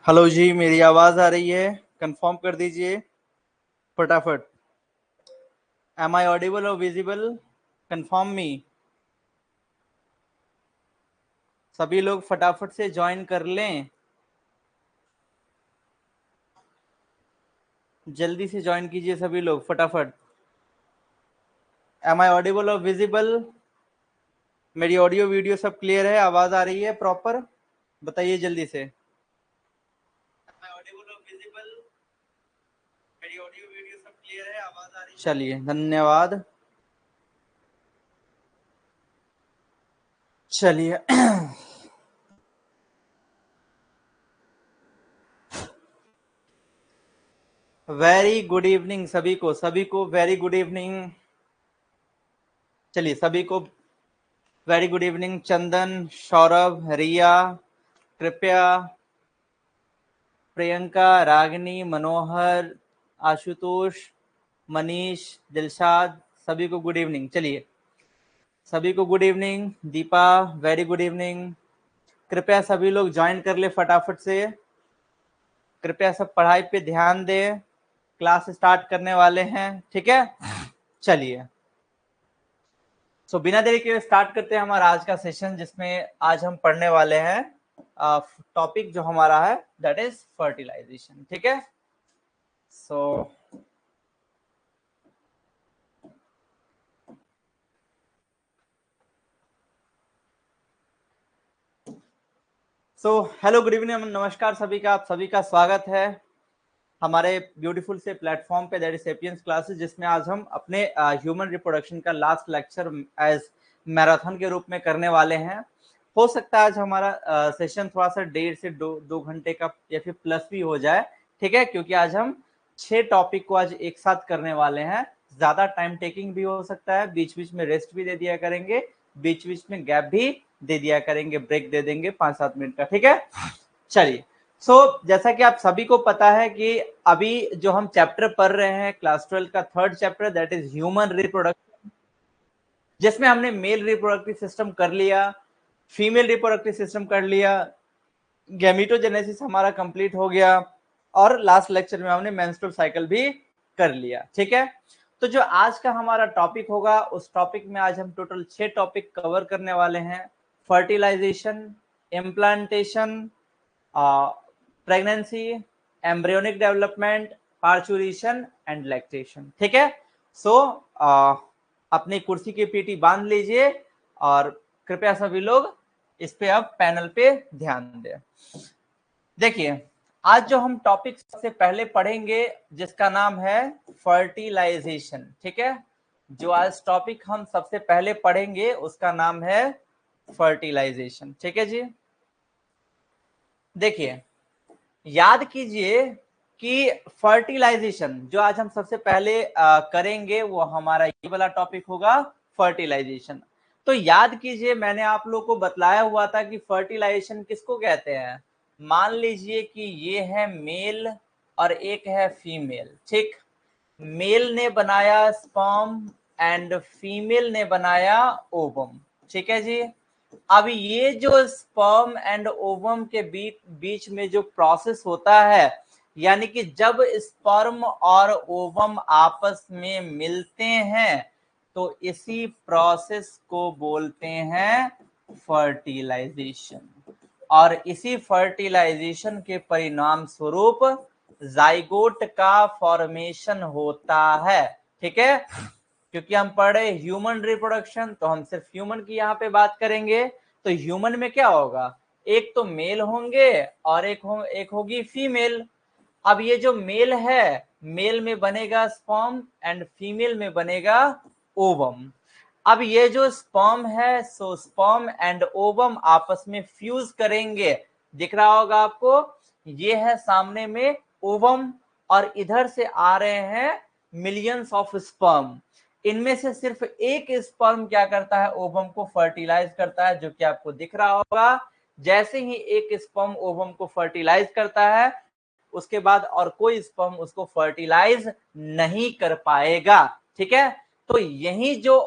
Hello जी, मेरी आवाज आ रही है? कंफर्म कर दीजिए फटाफट। एम आई ऑडिबल और विजिबल? Confirm me. सभी लोग फटाफट से ज्वाइन कर लें, जल्दी से ज्वाइन कीजिए सभी लोग फटाफट। एम आई ऑडिबल और विजिबल? मेरी ऑडियो वीडियो सब क्लियर है? आवाज आ रही है प्रॉपर? बताइए जल्दी से। एम आई ऑडिबल और विजिबल? मेरी ऑडियो वीडियो सब क्लियर है? आवाज आ रही है? चलिए, धन्यवाद। चलिए वेरी गुड इवनिंग सभी को वेरी गुड इवनिंग। चलिए, सभी को वेरी गुड इवनिंग। चंदन, सौरभ, रिया, कृपया, प्रियंका, रागिनी, मनोहर, आशुतोष, मनीष, दिलशाद, सभी को गुड इवनिंग। चलिए, सभी को good evening. Deepa, very good evening. कृपया सभी लोग ज्वाइन कर ले फटाफट से। कृपया सब पढ़ाई पे ध्यान दें, क्लास स्टार्ट करने वाले हैं, ठीक है? चलिए, बिना देरी के स्टार्ट करते हैं हमारा आज का सेशन, जिसमें आज हम पढ़ने वाले हैं टॉपिक जो हमारा है दैट इज फर्टिलाइजेशन, ठीक है? हेलो, गुड इवनिंग, नमस्कार सभी का। आप सभी का स्वागत है हमारे ब्यूटीफुल से प्लेटफॉर्म पे दैट इज सेपियंस क्लासेस, जिसमें आज हम अपने ह्यूमन रिप्रोडक्शन का लास्ट लेक्चर एज मैराथन के रूप में करने वाले हैं। हो सकता है आज हमारा सेशन थोड़ा सा 1.5 से 2 घंटे का या फिर प्लस भी हो जाए, ठीक है? क्योंकि आज हम 6 टॉपिक को आज एक साथ करने वाले हैं। ज्यादा टाइम टेकिंग भी हो सकता है, बीच बीच में रेस्ट भी दे दिया करेंगे, बीच बीच में गैप भी दे दिया करेंगे, ब्रेक दे देंगे 5-7 मिनट का, ठीक है? चलिए, जैसा कि आप सभी को पता है कि अभी जो हम चैप्टर पढ़ रहे हैं क्लास 12 का 3rd chapter that is human reproduction, जिसमें हमने मेल रिप्रोडक्टिव सिस्टम कर लिया, फीमेल रिप्रोडक्टिव सिस्टम कर लिया, गैमेटोजेनेसिस हमारा कंप्लीट हो गया, और लास्ट लेक्चर में हमने मेंस्ट्रुअल साइकिल भी कर लिया, ठीक है? तो जो आज का हमारा टॉपिक होगा, उस टॉपिक में आज हम टोटल 6 टॉपिक कवर करने वाले हैं। Fertilisation, implantation, pregnancy, embryonic development, parturition and lactation, ठीक है? अपनी कुर्सी की पीटी बांध लीजिए और कृपया सभी लोग इस पे अब पैनल पे ध्यान दें। देखिए, आज जो हम टॉपिक सबसे पहले पढ़ेंगे जिसका नाम है फर्टिलाइजेशन, ठीक है? जो आज टॉपिक हम सबसे पहले पढ़ेंगे उसका नाम है फर्टिलाइजेशन, ठीक है जी? देखिए, याद कीजिए कि फर्टिलाइजेशन जो आज हम सबसे पहले करेंगे वो हमारा ये वाला टॉपिक होगा, फर्टिलाइजेशन। तो याद कीजिए, मैंने आप लोग को बतलाया हुआ था कि फर्टिलाइजेशन किसको कहते हैं। मान लीजिए कि ये है मेल और एक है फीमेल, ठीक? मेल ने बनाया स्पर्म एंड फीमेल ने बनाया ओवम, ठीक है जी? अब ये जो स्पर्म एंड ओवम के बीच में जो प्रोसेस होता है, यानी कि जब स्पर्म और ओवम आपस में मिलते हैं तो इसी प्रोसेस को बोलते हैं फर्टिलाइजेशन, और इसी फर्टिलाइजेशन के परिणाम स्वरूप जाइगोट का फॉर्मेशन होता है, ठीक है? क्योंकि हम पढ़ रहे ह्यूमन रिप्रोडक्शन, तो हम सिर्फ ह्यूमन की यहाँ पे बात करेंगे। तो ह्यूमन में क्या होगा, एक तो मेल होंगे और एक होगी फीमेल। अब ये जो मेल है, मेल में बनेगा स्पर्म एंड फीमेल में बनेगा ओवम। अब ये जो स्पर्म है, सो स्पर्म एंड ओवम आपस में फ्यूज करेंगे। दिख रहा होगा आपको, ये है सामने में ओवम और इधर से आ रहे हैं मिलियंस ऑफ स्पर्म। इनमें से सिर्फ एक स्पर्म क्या करता है, ओवम को फर्टिलाइज करता है, जो कि आपको दिख रहा होगा। जैसे ही एक स्पर्म ओवम को फर्टिलाइज करता है, उसके बाद और कोई स्पर्म उसको फर्टिलाइज नहीं कर पाएगा, ठीक है? तो यही जो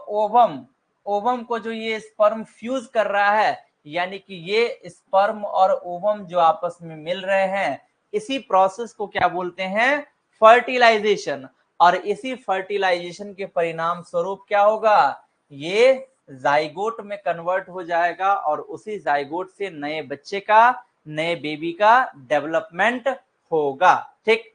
ओवम को जो ये स्पर्म फ्यूज कर रहा है, यानी कि ये स्पर्म और ओवम जो आपस में मिल रहे हैं, इसी प्रोसेस को क्या बोलते हैं? फर्टिलाइजेशन। और इसी फर्टिलाइजेशन के परिणाम स्वरूप क्या होगा? ये जाइगोट में कन्वर्ट हो जाएगा और उसी जाइगोट से नए बच्चे का, नए बेबी का डेवलपमेंट होगा। ठीक,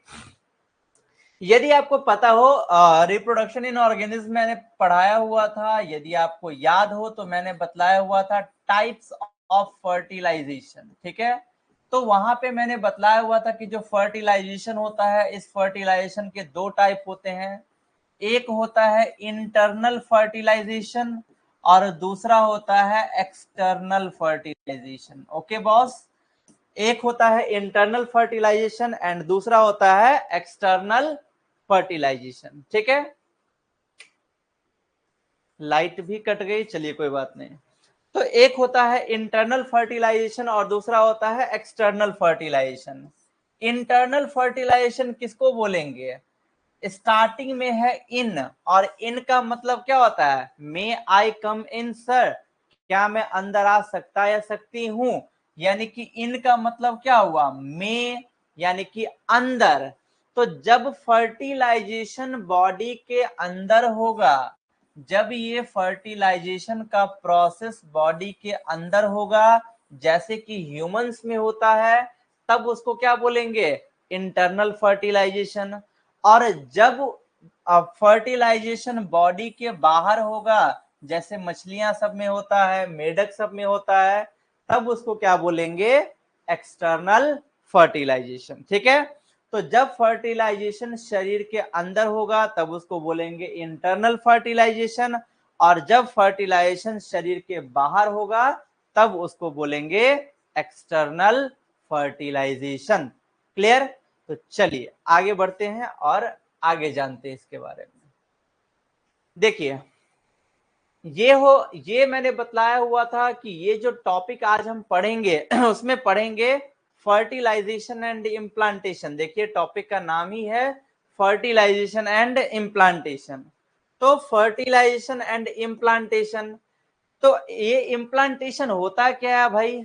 यदि आपको पता हो रिप्रोडक्शन इन ऑर्गेनिज्म मैंने पढ़ाया हुआ था, यदि आपको याद हो तो मैंने बतलाया हुआ था टाइप्स ऑफ फर्टिलाइजेशन। ठीक है, तो वहां पे मैंने बतलाया हुआ था कि जो फर्टिलाइजेशन होता है, इस फर्टिलाइजेशन के दो टाइप होते हैं। एक होता है इंटरनल फर्टिलाइजेशन और दूसरा होता है एक्सटर्नल फर्टिलाइजेशन। ओके बॉस, एक होता है इंटरनल फर्टिलाइजेशन एंड दूसरा होता है एक्सटर्नल फर्टिलाइजेशन। ठीक है, लाइट भी कट गई, चलिए कोई बात नहीं। तो एक होता है इंटरनल फर्टिलाइजेशन और दूसरा होता है एक्सटर्नल फर्टिलाइजेशन। इंटरनल फर्टिलाइजेशन किसको बोलेंगे? स्टार्टिंग में है इन, और इन का मतलब क्या होता है? मे आई कम इन सर, क्या मैं अंदर आ सकता या सकती हूं? यानी कि इन का मतलब क्या हुआ? मे यानी कि अंदर। तो जब फर्टिलाइजेशन बॉडी के अंदर होगा, जब ये फर्टिलाइजेशन का प्रोसेस बॉडी के अंदर होगा, जैसे कि ह्यूमंस में होता है, तब उसको क्या बोलेंगे? Internal fertilisation. और जब फर्टिलाइजेशन बॉडी के बाहर होगा, जैसे मछलियां सब में होता है, मेढक सब में होता है, तब उसको क्या बोलेंगे? External fertilisation. ठीक है, तो जब फर्टिलाइजेशन शरीर के अंदर होगा तब उसको बोलेंगे इंटरनल फर्टिलाइजेशन, और जब फर्टिलाइजेशन शरीर के बाहर होगा तब उसको बोलेंगे एक्सटर्नल फर्टिलाइजेशन। क्लियर? तो चलिए आगे बढ़ते हैं और आगे जानते हैं इसके बारे में। देखिए, ये मैंने बतलाया हुआ था कि ये जो टॉपिक आज हम पढ़ेंगे उसमें पढ़ेंगे फर्टिलाइजेशन एंड इम्प्लांटेशन। देखिए टॉपिक का नाम ही है फर्टिलाइजेशन एंड इम्प्लांटेशन। तो फर्टिलाइजेशन एंड इम्प्लांटेशन, तो ये इम्प्लांटेशन होता क्या है भाई?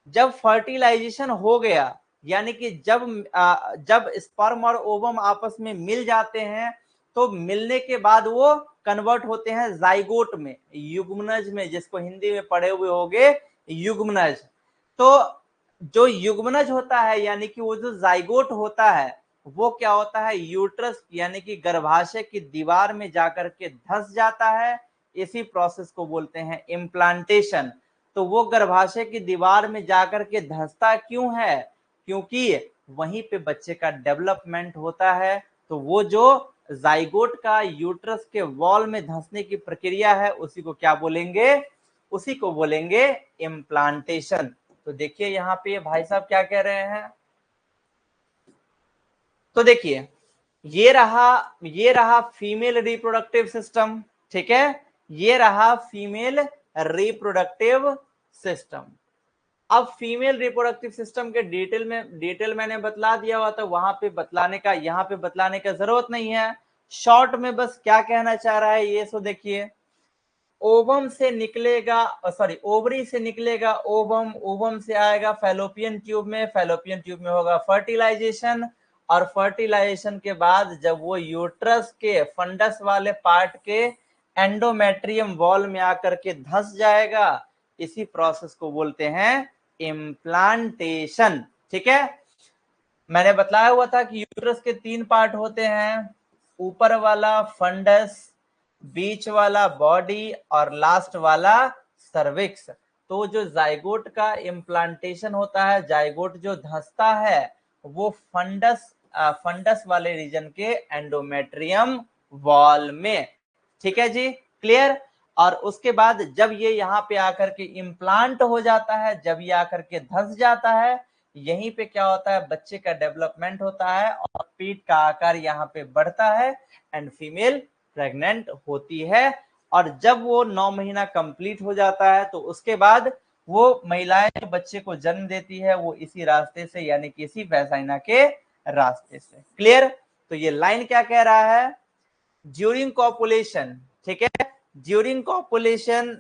जब फर्टिलाइजेशन हो गया, यानी कि जब स्पर्म और ओवम आपस में मिल जाते हैं, तो मिलने के बाद वो कन्वर्ट होते हैं जाइगोट में, युग्मनज में, जिसको हिंदी में पढ़े हुए होंगे युग्मनज। तो जो युग्मनज होता है, यानी कि वो जो जाइगोट होता है, वो क्या होता है? यूट्रस यानी कि गर्भाशय की दीवार में जाकर के धंस जाता है। इसी प्रोसेस को बोलते हैं इम्प्लांटेशन। तो वो गर्भाशय की दीवार में जाकर के धंसता क्यों है? क्योंकि वहीं पे बच्चे का डेवलपमेंट होता है। तो वो जो जाइगोट का यूट्रस के वॉल में धंसने की प्रक्रिया है, उसी को क्या बोलेंगे? उसी को बोलेंगे इम्प्लांटेशन। तो देखिए यहाँ पे भाई साहब क्या कह रहे हैं। तो देखिए, ये रहा फीमेल रिप्रोडक्टिव सिस्टम। ठीक है, ये रहा फीमेल रिप्रोडक्टिव सिस्टम। अब फीमेल रिप्रोडक्टिव सिस्टम के डिटेल मैंने बतला दिया हुआ था, वहां पे बतलाने का, यहाँ पे बतलाने का जरूरत नहीं है। शॉर्ट में बस क्या कहना चाह रहा है ये सो देखिए। ओवम से निकलेगा, सॉरी ओवरी से निकलेगा ओवम, ओवम से आएगा फैलोपियन ट्यूब में, फैलोपियन ट्यूब में होगा फर्टिलाइजेशन, और फर्टिलाइजेशन के बाद जब वो यूट्रस के फंडस वाले पार्ट के एंडोमेट्रियम वॉल में आकर के धंस जाएगा, इसी प्रोसेस को बोलते हैं इम्प्लांटेशन। ठीक है, मैंने बतलाया हुआ था कि यूट्रस के 3 पार्ट होते हैं, ऊपर वाला फंडस, बीच वाला बॉडी और लास्ट वाला सर्विक्स। तो जो जाइगोट का इम्प्लांटेशन होता है, जाइगोट जो धंसता है, वो फंडस वाले रीजन के एंडोमेट्रियम वॉल में। ठीक है जी, क्लियर? और उसके बाद जब ये यहाँ पे आकर के इम्प्लांट हो जाता है, जब ये आकर के धंस जाता है, यहीं पे क्या होता है? बच्चे का डेवलपमेंट होता है और पीठ का आकार यहाँ पे बढ़ता है एंड फीमेल प्रेग्नेंट होती है। और जब वो 9 महीना कंप्लीट हो जाता है, तो उसके बाद वो महिलाएं जो बच्चे को जन्म देती है, वो इसी रास्ते से, यानी कि इसी वैजाइना के रास्ते से। क्लियर? तो ये लाइन क्या कह रहा है? ड्यूरिंग कॉपुलेशन, ठीक है, during copulation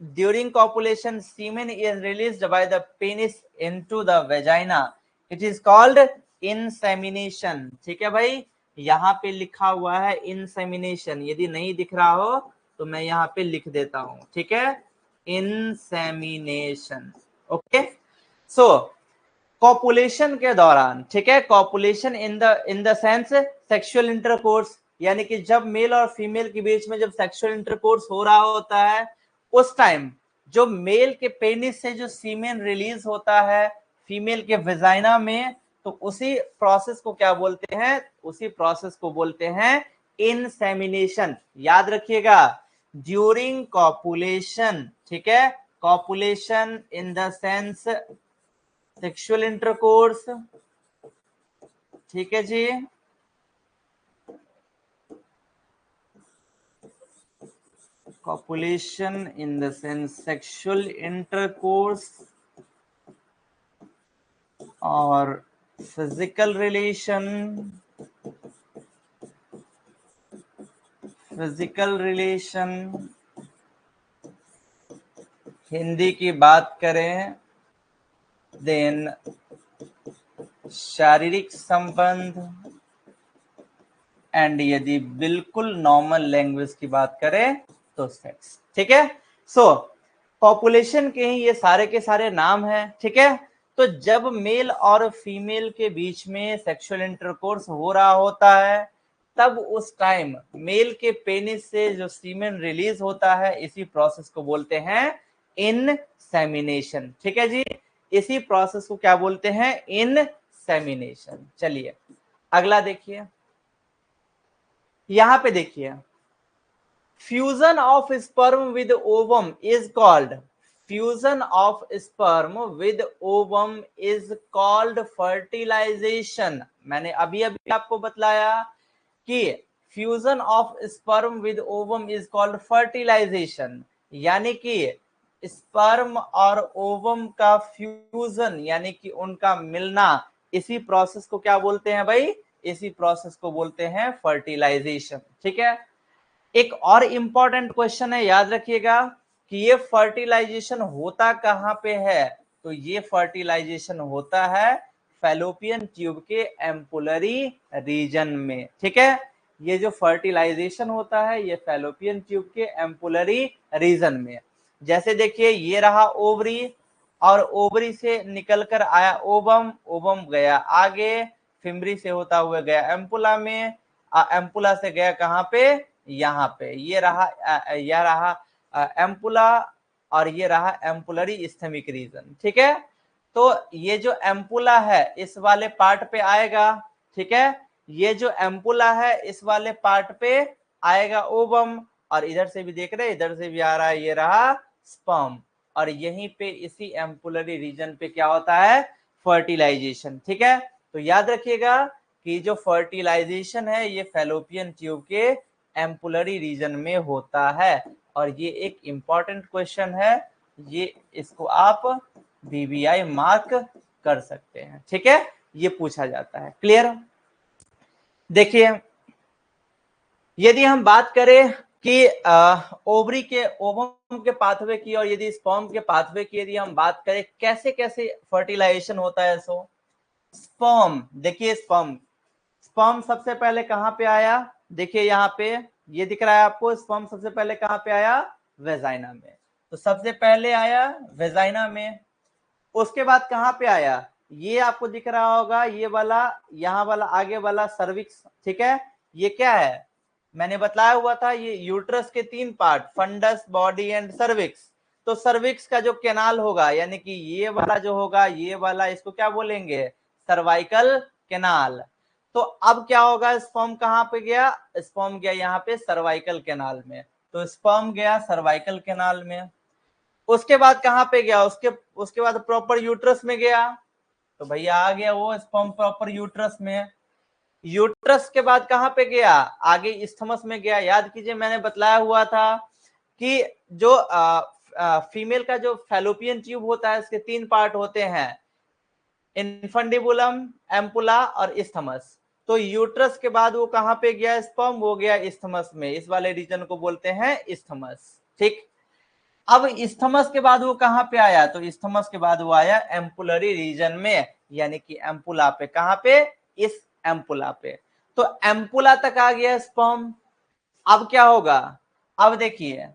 during copulation semen is released by the penis into the vagina, it is called insemination। ठीक है भाई, यहाँ पे लिखा हुआ है insemination, यदि नहीं दिख रहा हो तो मैं यहाँ पे लिख देता हूं, ठीक है, insemination। ओके, सो कॉपुलेशन के दौरान, ठीक है, copulation in the sense sexual intercourse, यानी कि जब मेल और फीमेल के बीच में जब सेक्सुअल इंटरकोर्स हो रहा होता है, उस टाइम जो मेल के पेनिस से जो सीमेन रिलीज होता है फीमेल के वेजाइना में, तो उसी प्रोसेस को क्या बोलते हैं, उसी प्रोसेस को बोलते हैं इंसेमिनेशन। याद रखिएगा, ड्यूरिंग कॉपुलेशन, ठीक है, copulation in the sense sexual intercourse, ठीक है जी, copulation in the sense sexual intercourse और physical relation, physical relation, Hindi की बात करें देन शारीरिक संबंध, एंड यदि बिल्कुल नॉर्मल लैंग्वेज की बात करें तो सेक्स। ठीक है, सो पॉपुलेशन के ही ये सारे के सारे नाम हैं। ठीक है, तो जब मेल और फीमेल के बीच में सेक्सुअल इंटरकोर्स हो रहा होता है, तब उस टाइम मेल के पेनिस से जो सीमेन रिलीज होता है, इसी प्रोसेस को बोलते हैं इनसेमिनेशन। ठीक है जी, इसी प्रोसेस को क्या बोलते हैं, इनसेमिनेशन। चलिए अगला देखिए, यहां पे देखिए, fusion of sperm with ovum is called, fusion of sperm with ovum is called fertilisation. मैंने अभी अभी आपको बतलाया कि fusion of sperm with ovum is called fertilisation, यानी कि स्पर्म और ओवम का फ्यूजन यानी कि उनका मिलना, इसी प्रोसेस को क्या बोलते हैं भाई, इसी प्रोसेस को बोलते हैं फर्टिलाइजेशन। ठीक है, एक और इंपॉर्टेंट क्वेश्चन है, याद रखिएगा कि ये फर्टिलाइजेशन होता कहां पे है, तो ये फर्टिलाइजेशन होता है फैलोपियन ट्यूब के एम्पुलरी रीजन में। ठीक है, ये जो फर्टिलाइजेशन होता है ये फैलोपियन ट्यूब के एम्पुलरी रीजन में। जैसे देखिए, ये रहा ओवरी, और ओवरी से निकलकर आया ओवम, ओवम गया आगे, फिमरी से होता हुआ गया एम्पुला में, एम्पुला से गया कहां पे, यहाँ पे, ये रहा यह रहा एम्पुला, और ये रहा एम्पुलरी इस्थेमिक रीजन। ठीक है, तो ये जो एम्पुला है इस वाले पार्ट पे आएगा। ठीक है, ये जो एम्पुला है इस वाले पार्ट पे आएगा ओवम, और इधर से भी देख रहे हैं, इधर से भी आ रहा है, ये रहा स्पर्म, और यहीं पे इसी एम्पुलरी रीजन पे क्या होता है, फर्टिलाइजेशन। ठीक है, तो याद रखिएगा कि जो फर्टिलाइजेशन है ये फैलोपियन ट्यूब के एम्पुलरी रीजन में होता है, और ये एक इंपॉर्टेंट क्वेश्चन है, ये इसको आप बीबीआई मार्क कर सकते हैं। ठीक है, ये पूछा जाता है। क्लियर? देखिए, यदि हम बात करें कि ओवरी के ओवम के पाथवे की और यदि स्पर्म के पाथवे की यदि हम बात करें, कैसे कैसे फर्टिलाइजेशन होता है, सो स्पर्म, देखिए स्पर्म, स्पर्म सबसे पहले कहां पे आया, देखिए यहाँ पे ये दिख रहा है आपको, स्पर्म सबसे पहले कहां पे आया, वेजाइना में, तो सबसे पहले आया वेजाइना में। उसके बाद कहां पे आया, ये आपको दिख रहा होगा, ये वाला, यहाँ वाला आगे वाला सर्विक्स। ठीक है, ये क्या है, मैंने बताया हुआ था, ये यूट्रस के तीन part, fundus, body and cervix. तो सर्विक्स का जो कैनाल होगा, यानी कि ये वाला जो होगा, ये वाला, इसको क्या बोलेंगे, सर्वाइकल कैनाल। तो अब क्या होगा, स्पर्म कहां पे गया, स्पर्म गया यहाँ पे सर्वाइकल कैनाल में, तो स्पर्म गया सर्वाइकल कैनाल में। उसके बाद कहां पे गया, उसके बाद प्रॉपर यूट्रस में गया, तो भैया आ गया वो स्पर्म प्रॉपर यूट्रस में। यूट्रस के बाद कहां पे गया, आगे इस्थमस में गया। याद कीजिए, मैंने बतलाया हुआ था कि जो फीमेल का जो फैलोपियन ट्यूब होता है, इसके तीन पार्ट होते हैं, इनफंडिबुलम, एम्पुला और इस्थमस। तो यूट्रस के बाद वो कहां पे गया स्पर्म, वो गया इस्थमस में, इस वाले रीजन को बोलते हैं इस्थमस। ठीक, अब इस्थमस के बाद वो कहाँ पे आया, तो इस्थमस के बाद वो आया एम्पुलरी रीजन में, यानी कि एम्पुला पे। कहाँ पे, इस एम्पुला पे। तो एम्पुला तक आ गया स्पर्म। अब क्या होगा, अब देखिए,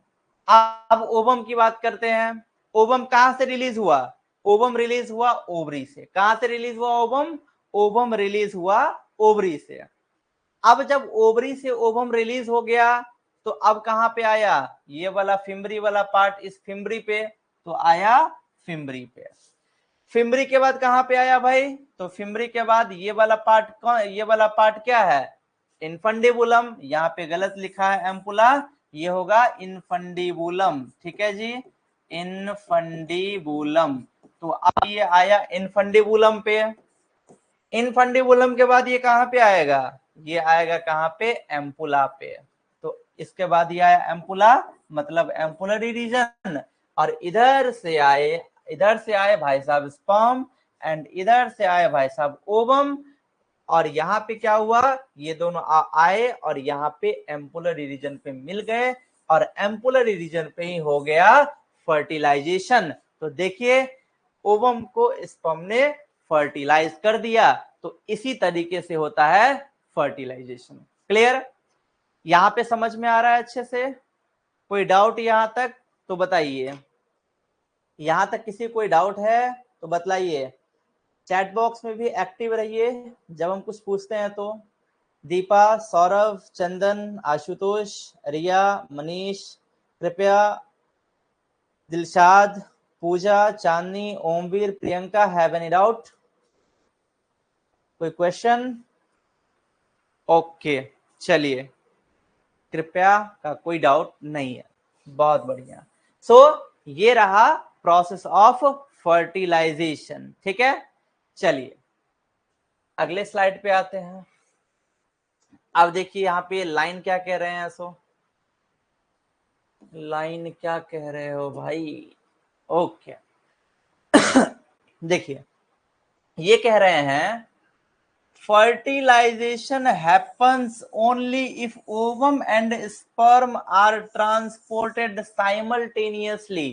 अब ओवम की बात करते हैं। ओवम कहां से रिलीज हुआ, ओवम रिलीज हुआ ओवरी से। कहां से रिलीज हुआ ओवम, ओवम रिलीज हुआ ओवरी से। अब जब ओवरी से ओवम रिलीज हो गया तो अब कहां पे आया, ये वाला फिम्बरी वाला पार्ट, इस फिम्बरी पे, तो आया फिम्बरी पे। फिम्बरी के बाद कहां पे आया भाई, तो फिम्बरी के बाद ये वाला पार्ट कौन, ये वाला पार्ट क्या है, इनफंडिबुलम। यहाँ पे गलत लिखा है एम्पुला, ये होगा इनफंडिबुलम। ठीक है जी, इनफंडिबुलम। तो अब ये आया इनफंडिबुलम पे। इनफंडिबुलम के बाद ये कहां पे आएगा, ये आएगा कहां पे, एम्पुला पे। तो इसके बाद ये आया एम्पुला, मतलब एम्पुलरी रीजन। और इधर से आए भाई साहब स्पर्म, एंड इधर से आए भाई साहब ओवम। और यहाँ पे क्या हुआ, ये दोनों आए और यहाँ पे एम्पुलरी रीजन पे मिल गए, और एम्पुलरी रीजन पे ही हो गया फर्टिलाइजेशन। तो देखिए, ओवम को स्पर्म ने फर्टिलाइज कर दिया। तो इसी तरीके से होता है फर्टिलाइजेशन। क्लियर, यहां पे समझ में आ रहा है अच्छे से, कोई डाउट यहां तक तो बताइए। यहां तक किसी कोई डाउट है तो बतलाइए, चैट बॉक्स में भी एक्टिव रहिए जब हम कुछ पूछते हैं तो। दीपा, सौरभ, चंदन, आशुतोष, रिया, मनीष, कृपया, Dilshad, Pooja, Chandni, Omveer, Priyanka, have any doubt, कोई क्वेश्चन? ओके, चलिए, कृपया का कोई डाउट नहीं है, बहुत बढ़िया। सो ये रहा प्रोसेस ऑफ फर्टिलाइजेशन। ठीक है, चलिए अगले स्लाइड पे आते हैं। अब देखिए यहाँ पे लाइन क्या कह रहे हैं, सो लाइन क्या कह रहे हो भाई। ओके, देखिए ये कह रहे हैं fertilization happens only if ovum and sperm are transported simultaneously।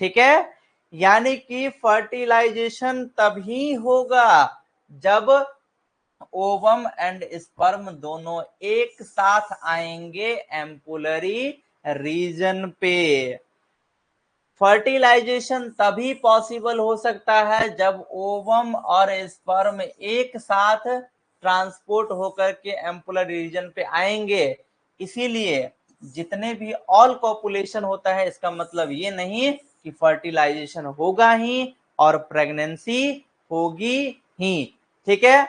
ठीक है, यानी कि फर्टिलाइजेशन तभी होगा जब ओवम एंड स्पर्म दोनों एक साथ आएंगे एम्पुलरी रीजन पे। फर्टिलाइजेशन तभी पॉसिबल हो सकता है जब ओवम और स्पर्म एक साथ ट्रांसपोर्ट होकर के एम्पुलर रीजन पे आएंगे। इसीलिए जितने भी ऑल कॉपुलेशन होता है, इसका मतलब ये नहीं कि फर्टिलाइजेशन होगा ही और प्रेगनेंसी होगी ही। ठीक है,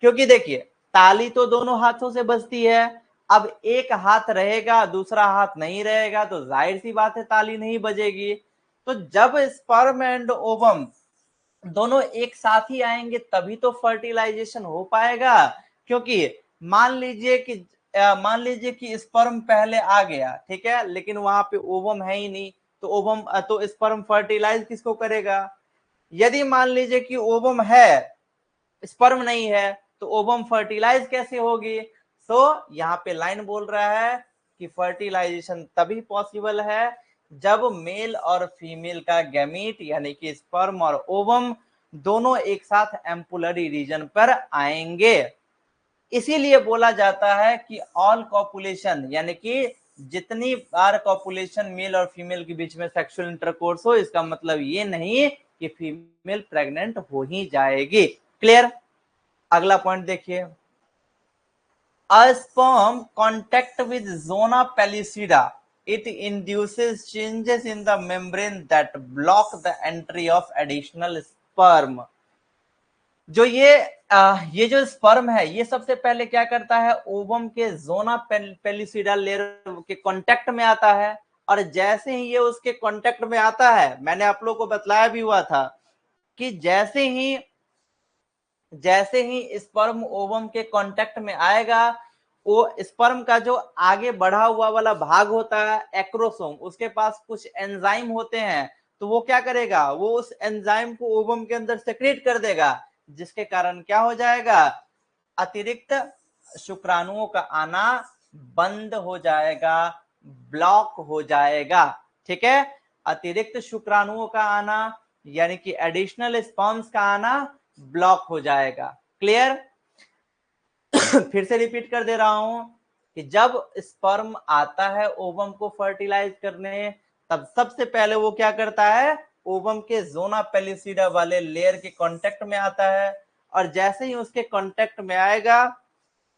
क्योंकि देखिए ताली तो दोनों हाथों से बजती है। अब एक हाथ रहेगा दूसरा हाथ नहीं रहेगा तो जाहिर सी बात है ताली नहीं बजेगी। तो जब स्पर्म एंड ओवम दोनों एक साथ ही आएंगे तभी तो फर्टिलाइजेशन हो पाएगा। क्योंकि मान लीजिए कि स्पर्म पहले आ गया, ठीक है, लेकिन वहां पे ओवम है ही नहीं, तो ओवम तो स्पर्म फर्टिलाइज किसको करेगा। यदि मान लीजिए कि ओवम है स्पर्म नहीं है तो ओवम फर्टिलाइज कैसे होगी। सो यहाँ पे लाइन बोल रहा है कि फर्टिलाइजेशन तभी पॉसिबल है जब मेल और फीमेल का गैमीट यानी कि स्पर्म और ओवम दोनों एक साथ एम्पुलरी रीजन पर आएंगे। इसीलिए बोला जाता है कि ऑल कॉपुलेशन यानी कि जितनी बार कॉपुलेशन मेल और फीमेल के बीच में सेक्सुअल इंटरकोर्स हो, इसका मतलब ये नहीं कि फीमेल प्रेग्नेंट हो ही जाएगी। क्लियर, अगला पॉइंट देखिए, A sperm contact with zona pellucida, it induces changes in the membrane that block the entry of additional sperm। जो ये जो स्पर्म है ये सबसे पहले क्या करता है, ओवम के जोना पेलिसिडा लेयर के कांटेक्ट में आता है। और जैसे ही ये उसके कांटेक्ट में आता है, मैंने आप लोगों को बतलाया भी हुआ था कि जैसे ही स्पर्म ओवम के कांटेक्ट में आएगा, वो स्पर्म का जो आगे बढ़ा हुआ वाला भाग होता है एक्रोसोम, उसके पास कुछ एंजाइम होते हैं। तो वो क्या करेगा, वो उस एंजाइम को ओवम के अंदर सेक्रेट कर देगा, जिसके कारण क्या हो जाएगा, अतिरिक्त शुक्राणुओं का आना बंद हो जाएगा, ब्लॉक हो जाएगा। ठीक है, अतिरिक्त शुक्राणुओं का आना यानी कि एडिशनल स्पर्म्स का आना ब्लॉक हो जाएगा। क्लियर? फिर से रिपीट कर दे रहा हूं कि जब स्पर्म आता है ओवम को फर्टिलाइज करने, तब सबसे पहले वो क्या करता है, ओवम के जोना पेलिसिडा वाले लेयर के कांटेक्ट में आता है, और जैसे ही उसके कांटेक्ट में आएगा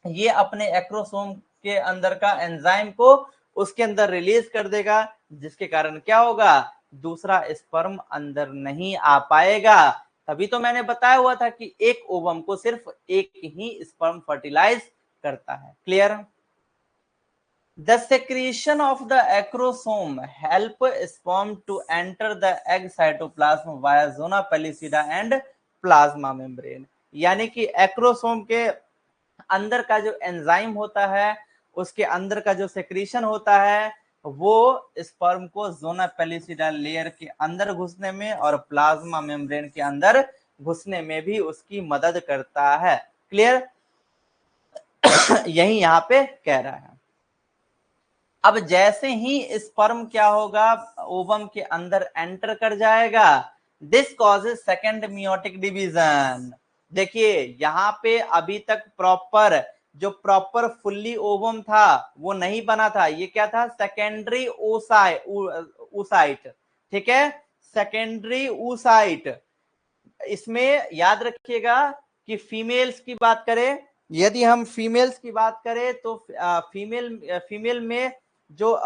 ये अपने एक्रोसोम के अंदर का एंजाइम को उसके अंदर रिलीज कर देगा, जिसके कारण क्या होगा, दूसरा स्पर्म अंदर नहीं आ पाएगा। तभी तो मैंने बताया हुआ था कि एक ओवम को सिर्फ एक ही स्पर्म फर्टिलाइज करता है। Clear? The secretion of the acrosome help sperm to enter the egg cytoplasm via zona pellicida and plasma membrane। यानी कि एक्रोसोम के अंदर का जो एंजाइम होता है, उसके अंदर का जो सेक्रीशन होता है, वो स्पर्म को जोना पेलिसिडा लेयर के अंदर घुसने में और प्लाज्मा मेम्ब्रेन के अंदर घुसने में भी उसकी मदद करता है। क्लियर? यही यहाँ पे कह रहा है। अब जैसे ही स्पर्म क्या होगा, ओवम के अंदर एंटर कर जाएगा, this causes second meiotic division. देखिए यहाँ पे अभी तक प्रॉपर फुल्ली ओवम था वो नहीं बना था, ये क्या था, सेकेंडरी oocyte। ठीक है, सेकेंडरी oocyte। इसमें याद रखिएगा कि फीमेल्स की बात करें, यदि हम फीमेल्स की बात करें तो फीमेल में जो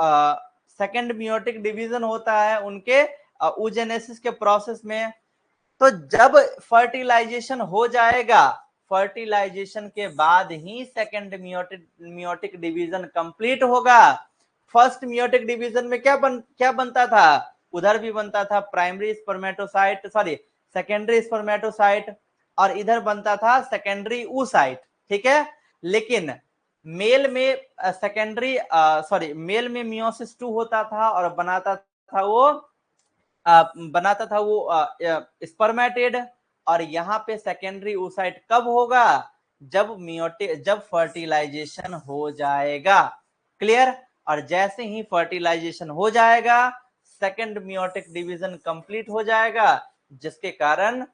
सेकेंड मियोटिक डिवीजन होता है उनके oogenesis के प्रोसेस में, तो जब फर्टिलाइजेशन हो जाएगा, फर्टिलाइजेशन के बाद ही सेकेंड मियोटिक डिवीजन कंप्लीट होगा। फर्स्ट मियोटिक डिवीजन में क्या बनता था, उधर भी बनता था primary spermatocyte, sorry secondary spermatocyte, और इधर बनता था सेकेंडरी oocyte। ठीक है, लेकिन मेल में मेल में मियोसिस 2 होता था और बनाता था वो स्पर्मेटिड, और यहाँ पे सेकेंडरी oocyte कब होगा, जब फर्टिलाइजेशन हो जाएगा। क्लियर? और जैसे ही फर्टिलाइजेशन हो जाएगा, सेकेंड मियोटिक डिवीजन कंप्लीट हो जाएगा, जिसके कारण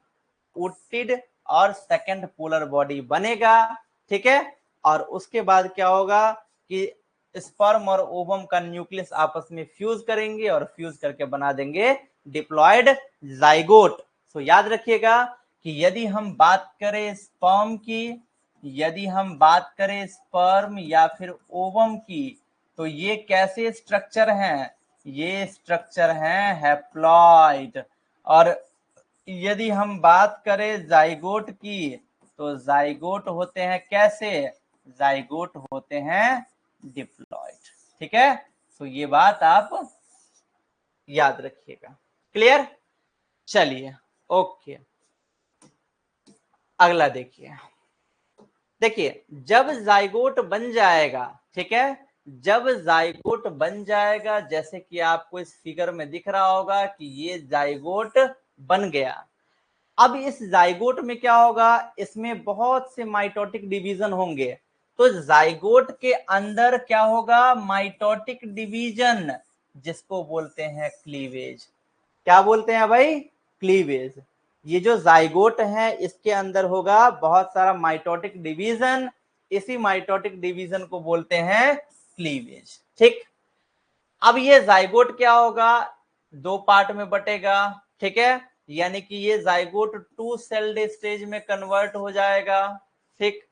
ओटिड और सेकेंड पोलर बॉडी बनेगा। ठीक है, और उसके बाद क्या होगा कि स्पर्म और ओवम का न्यूक्लियस आपस में फ्यूज करेंगे और फ्यूज करके बना देंगे डिप्लॉयड जाइगोट। सो याद रखिएगा कि यदि हम बात करें स्पर्म की, यदि हम बात करें स्पर्म या फिर ओवम की, तो ये कैसे स्ट्रक्चर हैं, ये स्ट्रक्चर हैं हैप्लॉइड। और यदि हम बात करें जाइगोट की, तो जाइगोट होते हैं कैसे, जाइगोट होते हैं डिप्लॉइड। ठीक है, तो ये बात आप याद रखिएगा। क्लियर? चलिए ओके, अगला देखिए। जब जाइगोट बन जाएगा, ठीक है, जब जाइगोट बन जाएगा, जैसे कि आपको इस फिगर में दिख रहा होगा कि ये जाइगोट बन गया। अब इस जाइगोट में क्या होगा, इसमें बहुत से माइटोटिक डिवीजन होंगे, तो जाइगोट के अंदर क्या होगा, माइटोटिक डिवीजन, जिसको बोलते हैं क्लीवेज। क्या बोलते हैं भाई, क्लीवेज। ये जो जाइगोट है इसके अंदर होगा बहुत सारा माइटोटिक डिवीजन, इसी माइटोटिक डिवीजन को बोलते हैं क्लीवेज। ठीक, अब ये जाइगोट क्या होगा, दो पार्ट में बटेगा। ठीक है, यानी कि ये जाइगोट 2 सेल्ड स्टेज में कन्वर्ट हो जाएगा। ठीक,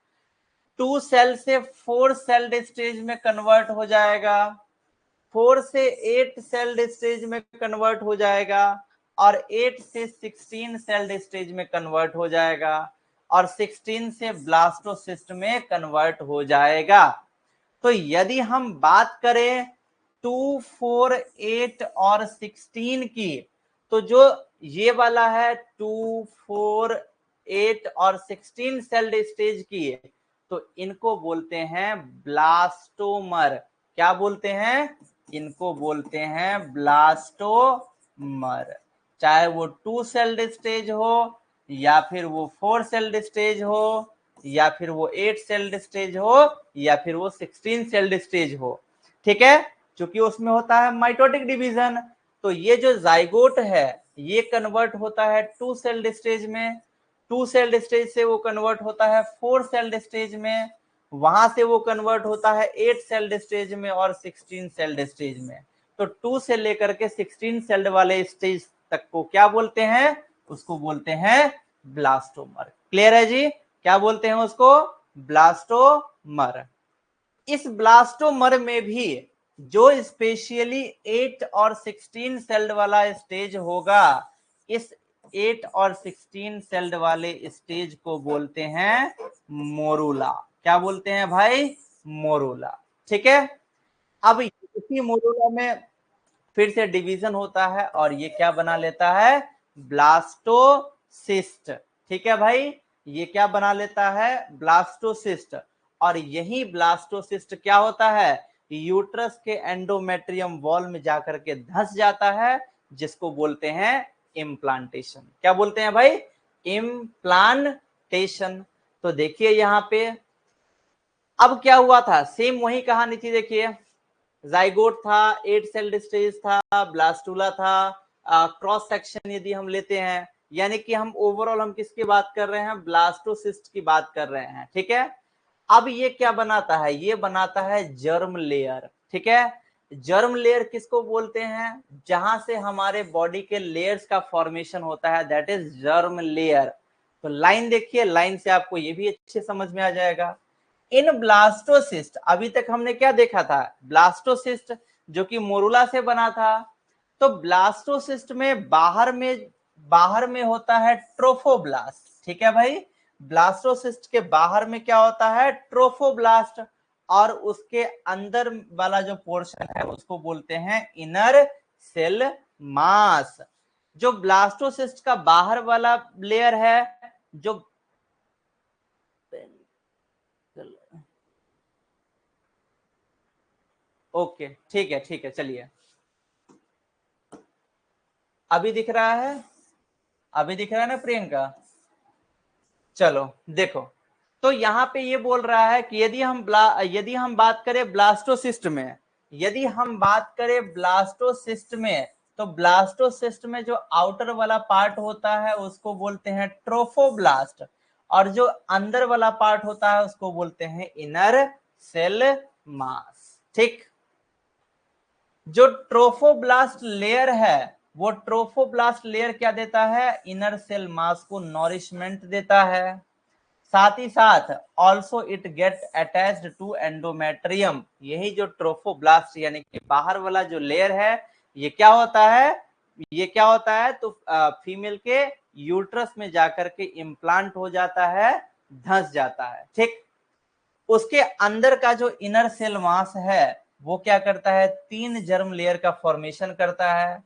2 सेल से 4 सेल्ड स्टेज में कन्वर्ट हो जाएगा, 4 से 8 सेल्ड स्टेज में कन्वर्ट हो जाएगा, और 8 से 16 सेल्ड स्टेज में कन्वर्ट हो जाएगा, और 16 से ब्लास्टोसिस्ट में कन्वर्ट हो जाएगा। तो यदि हम बात करें 2, 4, 8 और 16 की, तो जो ये वाला है 2, 4, 8 और 16 सेल्ड स्टेज की, तो इनको बोलते हैं ब्लास्टोमर। क्या बोलते हैं, इनको बोलते हैं ब्लास्टोमर। चाहे वो 2 सेल्ड स्टेज हो, या फिर वो 4 सेल्ड स्टेज हो, या फिर वो 8 सेल्ड स्टेज हो, या फिर वो 16 सेल्ड स्टेज हो। ठीक है, क्योंकि उसमें होता है माइटोटिक डिवीजन। तो ये जो जाइगोट है ये कन्वर्ट होता है 2 सेल्ड स्टेज में, 2 सेल्ड स्टेज से वो कन्वर्ट होता है 4 सेल्ड स्टेज में, वहां से वो कन्वर्ट होता है 8 सेल्ड स्टेज में और 16 सेल्ड स्टेज में। तो 2 से लेकर के 16 सेल्ड वाले स्टेज तक को क्या बोलते हैं, उसको बोलते हैं ब्लास्टोमर। क्लियर है जी, क्या बोलते हैं उसको, ब्लास्टोमर। इस ब्लास्टोमर में भी जो स्पेशली 8 और 16 सेल्ड वाला स्टेज होगा, इस 8 और 16 सेल्ड वाले स्टेज को बोलते हैं मोरूला। क्या बोलते हैं भाई, मोरूला। ठीक है, अब इसी मोरूला में फिर से डिवीजन होता है और ये क्या बना लेता है, ब्लास्टोसिस्ट। ठीक है भाई, ये क्या बना लेता है, ब्लास्टोसिस्ट। और यही ब्लास्टोसिस्ट क्या होता है, यूट्रस के एंडोमेट्रियम वॉल में जाकर के धंस जाता है, जिसको बोलते हैं इम्प्लांटेशन। क्या बोलते हैं भाई, इम्प्लांटेशन। तो देखिए यहां पे अब क्या हुआ था, सेम वही कहानी थी। देखिए जाइगोट था, 8 सेल्ड स्टेज था, ब्लास्टूला था, क्रॉस सेक्शन यदि हम लेते हैं, यानी कि हम ओवरऑल हम किसकी बात कर रहे हैं, ब्लास्टोसिस्ट की बात कर रहे हैं। ठीक है, अब ये क्या बनाता है, ये बनाता है जर्म लेयर। ठीक है, जर्म लेयर किसको बोलते हैं, जहां से हमारे बॉडी के लेयर्स का फॉर्मेशन होता है, दैट इज जर्म लेयर। तो लाइन देखिए, लाइन से आपको ये भी अच्छे समझ में आ जाएगा। इन ब्लास्टोसिस्ट, अभी तक हमने क्या देखा था, ब्लास्टोसिस्ट जो कि मोरूला से बना था। तो ब्लास्टोसिस्ट में बाहर में होता है ट्रोफोब्लास्ट। ठीक है भाई, ब्लास्टोसिस्ट के बाहर में क्या होता है, ट्रोफोब्लास्ट, और उसके अंदर वाला जो पोर्शन है उसको बोलते हैं इनर सेल मास। जो ब्लास्टोसिस्ट का बाहर वाला लेयर है, जो ओके ठीक है चलिए, अभी दिख रहा है, अभी दिख रहा है ना प्रियंका। चलो देखो, तो यहाँ पे ये बोल रहा है कि यदि हम बात करें ब्लास्टोसिस्ट में, यदि हम बात करें ब्लास्टोसिस्ट में, तो ब्लास्टोसिस्ट में जो आउटर वाला पार्ट होता है उसको बोलते हैं ट्रोफोब्लास्ट, और जो अंदर वाला पार्ट होता है उसको बोलते हैं इनर सेल मास। ठीक, जो ट्रोफोब्लास्ट लेयर है, वो ट्रोफोब्लास्ट लेयर क्या देता है, इनर सेल मास को नॉरिशमेंट देता है। साथ ही साथ also it get attached to endometrium. यही जो ट्रोफोब्लास्ट यानी कि बाहर वाला जो लेयर है, ये क्या होता है, ये क्या होता है, तो फीमेल के यूट्रस में जाकर के इम्प्लांट हो जाता है, धंस जाता है। ठीक, उसके अंदर का जो इनर सेल मास है वो क्या करता है, 3 जर्म लेयर का फॉर्मेशन करता है।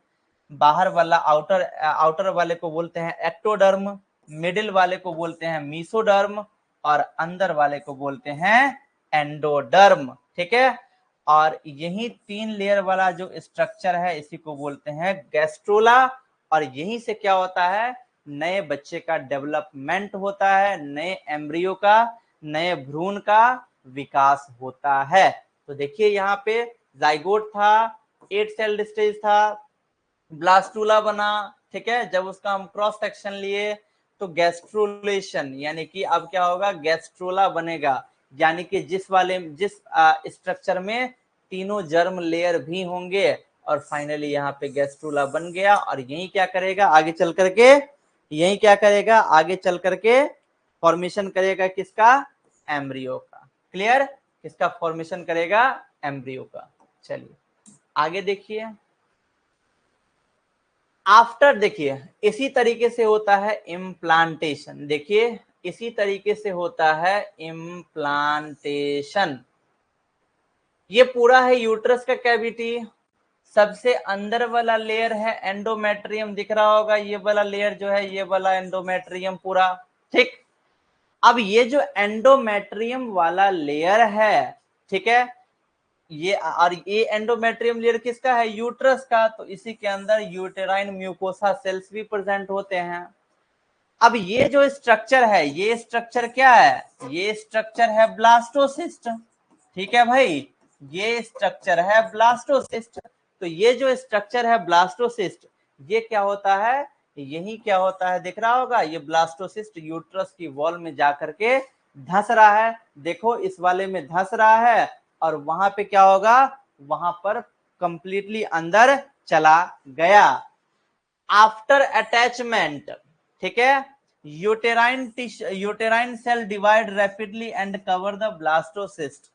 बाहर वाला आउटर वाले को बोलते हैं एक्टोडर्म, मिडिल वाले को बोलते हैं मीसोडर्म, और अंदर वाले को बोलते हैं एंडोडर्म। ठीक है, और यही 3 लेयर वाला जो स्ट्रक्चर है इसी को बोलते हैं गैस्ट्रोला, और यहीं से क्या होता है, नए बच्चे का डेवलपमेंट होता है, नए एम्ब्रियो का, नए भ्रूण का विकास होता है। तो देखिए यहाँ पे जाइगोट था, 8 सेल्ड स्टेज था, ब्लास्टूला बना। ठीक है, जब उसका हम क्रॉस सेक्शन लिए तो गैस्ट्रोलेशन, यानी कि अब क्या होगा, गैस्ट्रोला बनेगा, यानी कि जिस स्ट्रक्चर में तीनों जर्म लेयर भी होंगे, और फाइनली यहाँ पे गैस्ट्रोला बन गया। और यही क्या करेगा आगे चल करके, यही क्या करेगा आगे चल करके, फॉर्मेशन करेगा किसका, एम्ब्रियो का। क्लियर, किसका फॉर्मेशन करेगा, एम्ब्रियो का। चलिए आगे देखिए, आफ्टर देखिए इसी तरीके से होता है इम्प्लांटेशन। देखिए इसी तरीके से होता है इम्प्लांटेशन। ये पूरा है यूट्रस का कैविटी, सबसे अंदर वाला लेयर है एंडोमेट्रियम, दिख रहा होगा ये वाला लेयर जो है, ये वाला एंडोमेट्रियम पूरा। ठीक, अब ये जो एंडोमेट्रियम वाला लेयर है, ठीक है, ये और ये एंडोमेट्रियम लेयर किसका है, यूट्रस का, तो इसी के अंदर यूटेराइन म्यूकोसा सेल्स भी प्रेजेंट होते हैं। अब ये जो स्ट्रक्चर है, ये स्ट्रक्चर क्या है, ये स्ट्रक्चर है ब्लास्टोसिस्ट। ठीक है भाई, ये स्ट्रक्चर है ब्लास्टोसिस्ट। तो ये जो स्ट्रक्चर है ब्लास्टोसिस्ट, ये क्या होता है, यही क्या होता है दिख रहा होगा, ये ब्लास्टोसिस्ट यूट्रस की वॉल में जाकर के धंस रहा है। देखो इस वाले में धंस रहा है और वहां पे क्या होगा, वहां पर कंप्लीटली अंदर चला गया। आफ्टर अटैचमेंट, ठीक है, uterine cell divide rapidly and cover the blastocyst.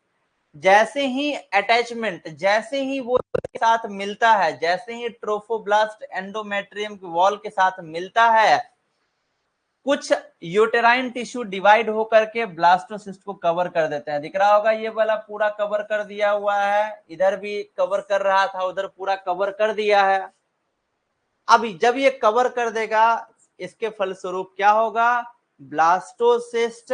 जैसे ही अटैचमेंट, जैसे ही वो के साथ मिलता है, जैसे ही ट्रोफोब्लास्ट एंडोमेट्रियम की वॉल के साथ मिलता है, कुछ यूटेराइन टिश्यू डिवाइड होकर के ब्लास्टोसिस्ट को कवर कर देते हैं। दिख रहा होगा ये वाला पूरा कवर कर दिया हुआ है, इधर भी कवर कर रहा था, उधर पूरा कवर कर दिया है। अभी जब ये कवर कर देगा, इसके फलस्वरूप क्या होगा, ब्लास्टोसिस्ट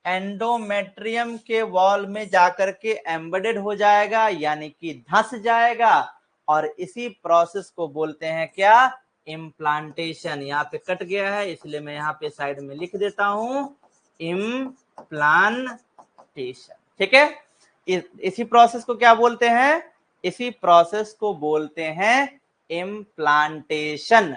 एंडोमेट्रियम के वॉल में जाकर के एम्बेडेड हो जाएगा, यानी कि धंस जाएगा। और इसी प्रोसेस को बोलते हैं क्या, इम्प्लांटेशन। यहाँ पे कट गया है इसलिए मैं यहाँ पे साइड में लिख देता हूं इम्प्लांटेशन, ठीक है। इसी प्रोसेस को क्या बोलते हैं, इसी प्रोसेस को बोलते हैं इम्प्लांटेशन।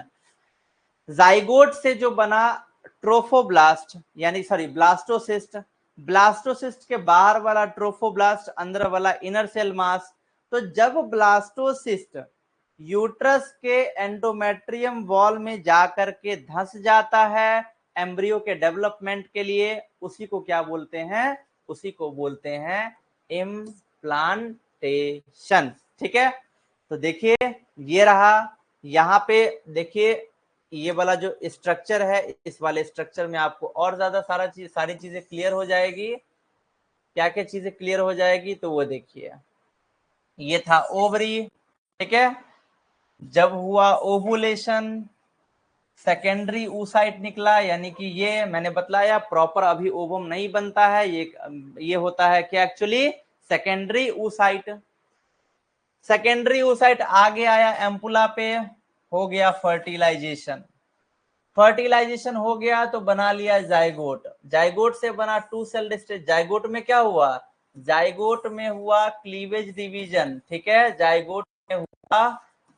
जाइगोट से जो बना ट्रोफोब्लास्ट, यानी सॉरी ब्लास्टोसिस्ट, ब्लास्टोसिस्ट के बाहर वाला ट्रोफोब्लास्ट, अंदर वाला इनर सेल मास। तो जब ब्लास्टोसिस्ट यूट्रस के एंडोमेट्रियम वॉल में जाकर के धंस जाता है एम्ब्रियो के डेवलपमेंट के लिए, उसी को क्या बोलते हैं, उसी को बोलते हैं इम्प्लांटेशन, ठीक है। तो देखिए ये रहा, यहाँ पे देखिए ये वाला जो स्ट्रक्चर है, इस वाले स्ट्रक्चर में आपको और ज्यादा सारी चीजें क्लियर हो जाएगी। क्या क्या चीजें क्लियर हो जाएगी, तो वो देखिए, ये था ओवरी, ठीक है। जब हुआ ओवुलेशन, सेकेंडरी oocyte निकला, यानी कि ये मैंने बतलाया प्रॉपर अभी ओवम नहीं बनता है, ये होता है क्या actually, secondary oocyte। Secondary oocyte आगे आया एम्पुला पे, हो गया फर्टिलाइजेशन। फर्टिलाइजेशन हो गया तो बना लिया जाइगोट, जाइगोट से बना टू सेल्ड स्टेज। जाइगोट में क्या हुआ, जाइगोट में हुआ क्लीवेज डिवीजन, ठीक है, जाइगोट में हुआ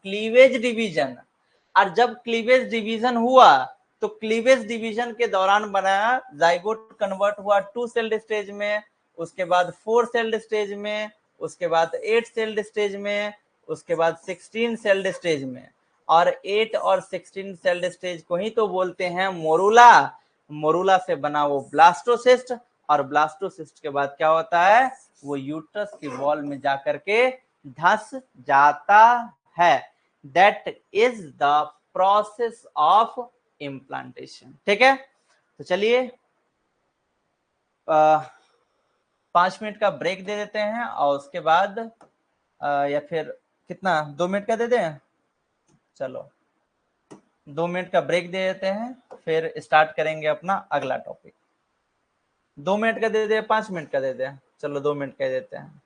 क्लीवेज डिवीजन। और जब क्लीवेज डिवीजन हुआ तो क्लीवेज डिवीजन के दौरान बनाया जाइगोट कन्वर्ट हुआ टू सेल्ड स्टेज में, उसके बाद 4 सेल्ड स्टेज में, उसके बाद 8 सेल्ड स्टेज में, उसके बाद 16 सेल्ड स्टेज में। और 8 और 16 सेल्ड स्टेज को ही तो बोलते हैं मोरूला। मोरूला से बना वो ब्लास्टोसिस्ट, और ब्लास्टोसिस्ट के बाद क्या होता है, वो यूट्रस की वॉल में जाकर के धंस जाता है। That is the process of implantation, ठीक है। तो चलिए 5 मिनट का ब्रेक दे देते हैं और उसके बाद या फिर कितना, 2 मिनट का दे दें, चलो 2 मिनट का ब्रेक दे देते हैं, फिर स्टार्ट करेंगे अपना अगला टॉपिक। 2 मिनट का दे दे, 5 मिनट का दे दे, चलो 2 मिनट का देते हैं।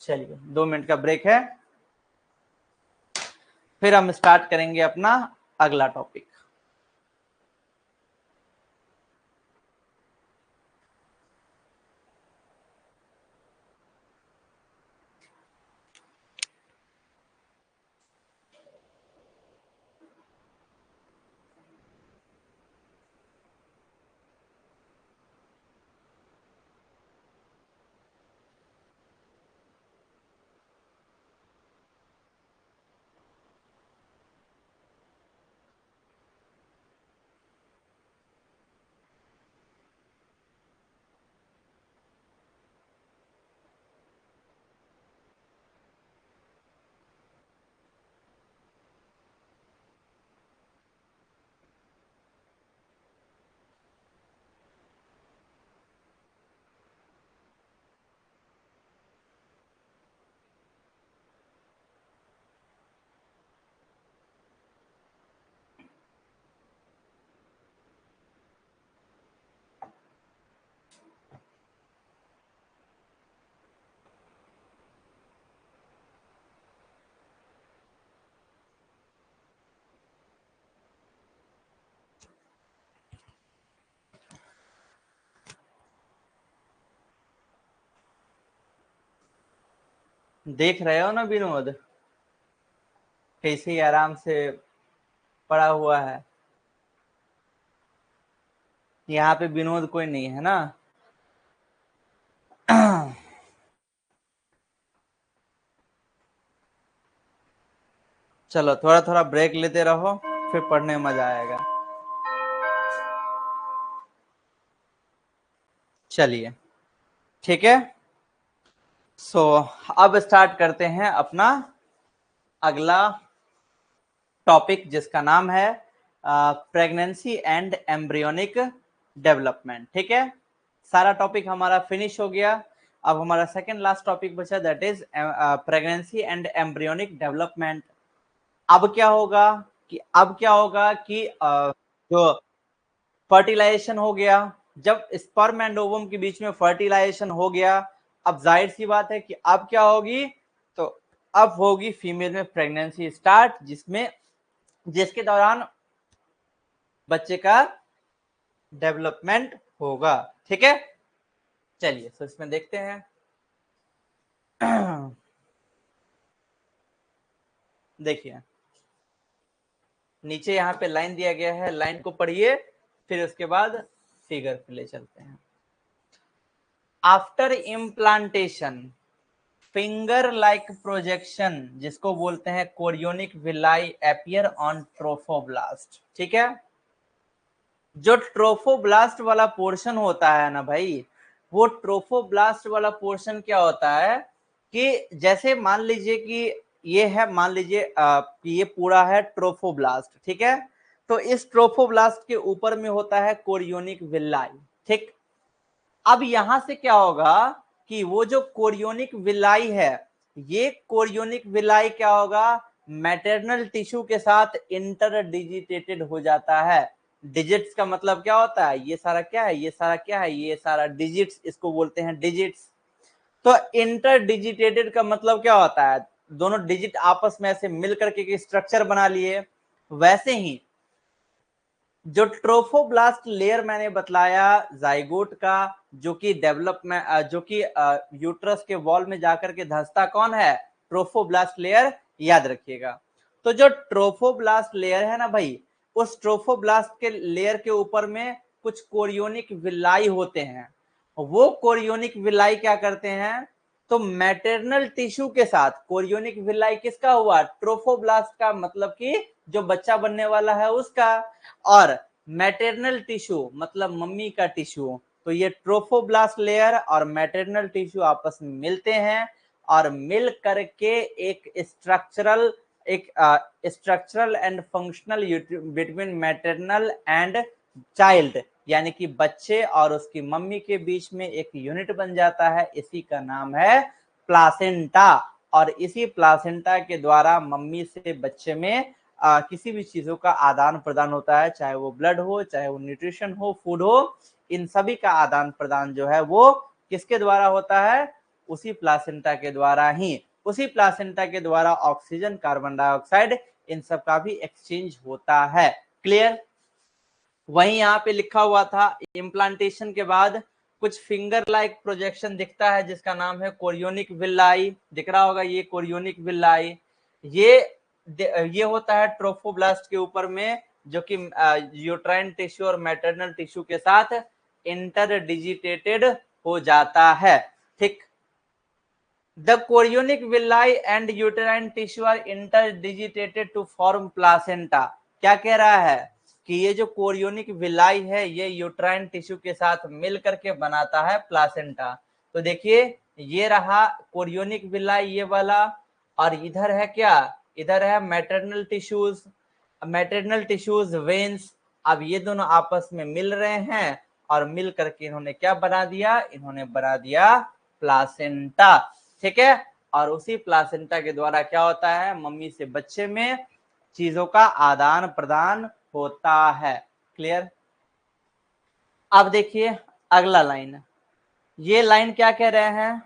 चलिए 2 मिनट का ब्रेक है, फिर हम स्टार्ट करेंगे अपना अगला टॉपिक। देख रहे हो ना विनोद, कैसे ही आराम से पड़ा हुआ है। यहाँ पे विनोद कोई नहीं है ना। चलो थोड़ा थोड़ा ब्रेक लेते रहो, फिर पढ़ने में मजा आएगा। चलिए ठीक है। सो अब स्टार्ट करते हैं अपना अगला टॉपिक, जिसका नाम है प्रेगनेंसी एंड एम्ब्रियोनिक डेवलपमेंट। ठीक है, सारा टॉपिक हमारा फिनिश हो गया। अब हमारा सेकंड लास्ट टॉपिक बचा, that is pregnancy and embryonic development. अब क्या होगा कि जो फर्टिलाइजेशन हो गया, जब स्पर्म एंड ओवम के बीच में फर्टिलाइजेशन हो गया, अब जाहिर सी बात है कि अब क्या होगी, तो अब होगी फीमेल में प्रेगनेंसी स्टार्ट, जिसके दौरान बच्चे का डेवलपमेंट होगा। ठीक है, चलिए तो इसमें देखते हैं। देखिए नीचे यहाँ पे लाइन दिया गया है, लाइन को पढ़िए, फिर उसके बाद फिगर पे ले चलते हैं। After implantation finger like projection, जिसको बोलते हैं chorionic villi, appear on trophoblast. ठीक है, जो ट्रोफोब्लास्ट वाला पोर्शन होता है ना भाई, वो ट्रोफोब्लास्ट वाला पोर्शन क्या होता है कि जैसे मान लीजिए कि ये है, मान लीजिए कि ये पूरा है ट्रोफोब्लास्ट। ठीक है, तो इस ट्रोफोब्लास्ट के ऊपर में होता है कोरियोनिक विलाई। ठीक, अब यहां से क्या होगा कि वो जो कोरियोनिक विलाई है, ये कोरियोनिक विलाई क्या होगा, मैटरनल टिश्यू के साथ इंटरडिजिटेटेड हो जाता है। डिजिट्स का मतलब क्या होता है, ये सारा क्या है, ये सारा क्या है, ये सारा डिजिट्स, इसको बोलते हैं डिजिट्स। तो इंटरडिजिटेटेड का मतलब क्या होता है, दोनों डिजिट आपस में ऐसे मिल करके स्ट्रक्चर बना लिए। वैसे ही जो ट्रोफोब्लास्ट लेयर मैंने बतलाया जाइगोट का, जो कि डेवलपमेंट जो कि यूट्रस के वॉल में जाकर के धंसता कौन है, ट्रोफोब्लास्ट लेयर, याद रखिएगा। तो जो ट्रोफोब्लास्ट लेयर है ना भाई, उस ट्रोफोब्लास्ट के लेयर के ऊपर में कुछ कोरियोनिक विलाई होते हैं। वो कोरियोनिक विलाई क्या करते हैं, तो मैटरनल टिश्यू के साथ, कोरियोनिक विलाई किसका हुआ, ट्रोफोब्लास्ट का, मतलब कि जो बच्चा बनने वाला है उसका, और मैटरनल टिश्यू मतलब मम्मी का टिश्यू। तो ये ट्रोफोब्लास्ट लेयर और मैटरनल टिश्यू आपस में मिलते हैं, और मिल करके एक structural and functional between maternal and child, यानी कि बच्चे और उसकी मम्मी के बीच में एक यूनिट बन जाता है। इसी का नाम है प्लासेंटा, और इसी प्लासेंटा के द्वारा मम्मी से बच्चे में किसी भी चीजों का आदान प्रदान होता है, चाहे वो ब्लड हो, चाहे वो न्यूट्रिशन हो, फूड हो, इन सभी का आदान प्रदान जो है वो किसके द्वारा होता है, उसी प्लासेंटा के द्वारा ही। उसी प्लासेंटा के द्वारा ऑक्सीजन, कार्बन डाइऑक्साइड, इन सब का भी एक्सचेंज होता है। क्लियर। वहीं यहाँ पे लिखा हुआ था इम्प्लांटेशन के बाद कुछ फिंगर लाइक प्रोजेक्शन दिखता है, जिसका नाम है कोरियोनिक विलाई। दिख रहा होगा ये कोरियोनिक विलाई, ये ये होता है ट्रोफोब्लास्ट के ऊपर में, जो कि यूट्राइन टिश्यू और मैटरनल टिश्यू के साथ इंटरडिजिटेटेड हो जाता है। ठीक, the chorionic villi and uterine tissue are interdigitated to form placenta. क्या कह रहा है कि ये जो कोरियोनिक विलाई है, ये यूट्राइन टिश्यू के साथ मिल करके बनाता है प्लासेंटा। तो देखिए ये रहा कोरियोनिक विलाई, ये वाला, और इधर है क्या, इधर है maternal tissues, maternal tissues veins. अब ये दोनों आपस में मिल रहे हैं, और मिल करके इन्होंने क्या बना दिया, इन्होंने बना दिया प्लासेंटा। ठीक है, और उसी प्लासेंटा के द्वारा क्या होता है, मम्मी से बच्चे में चीजों का आदान प्रदान होता है। क्लियर। अब देखिए अगला लाइन, ये लाइन क्या कह रहे हैं,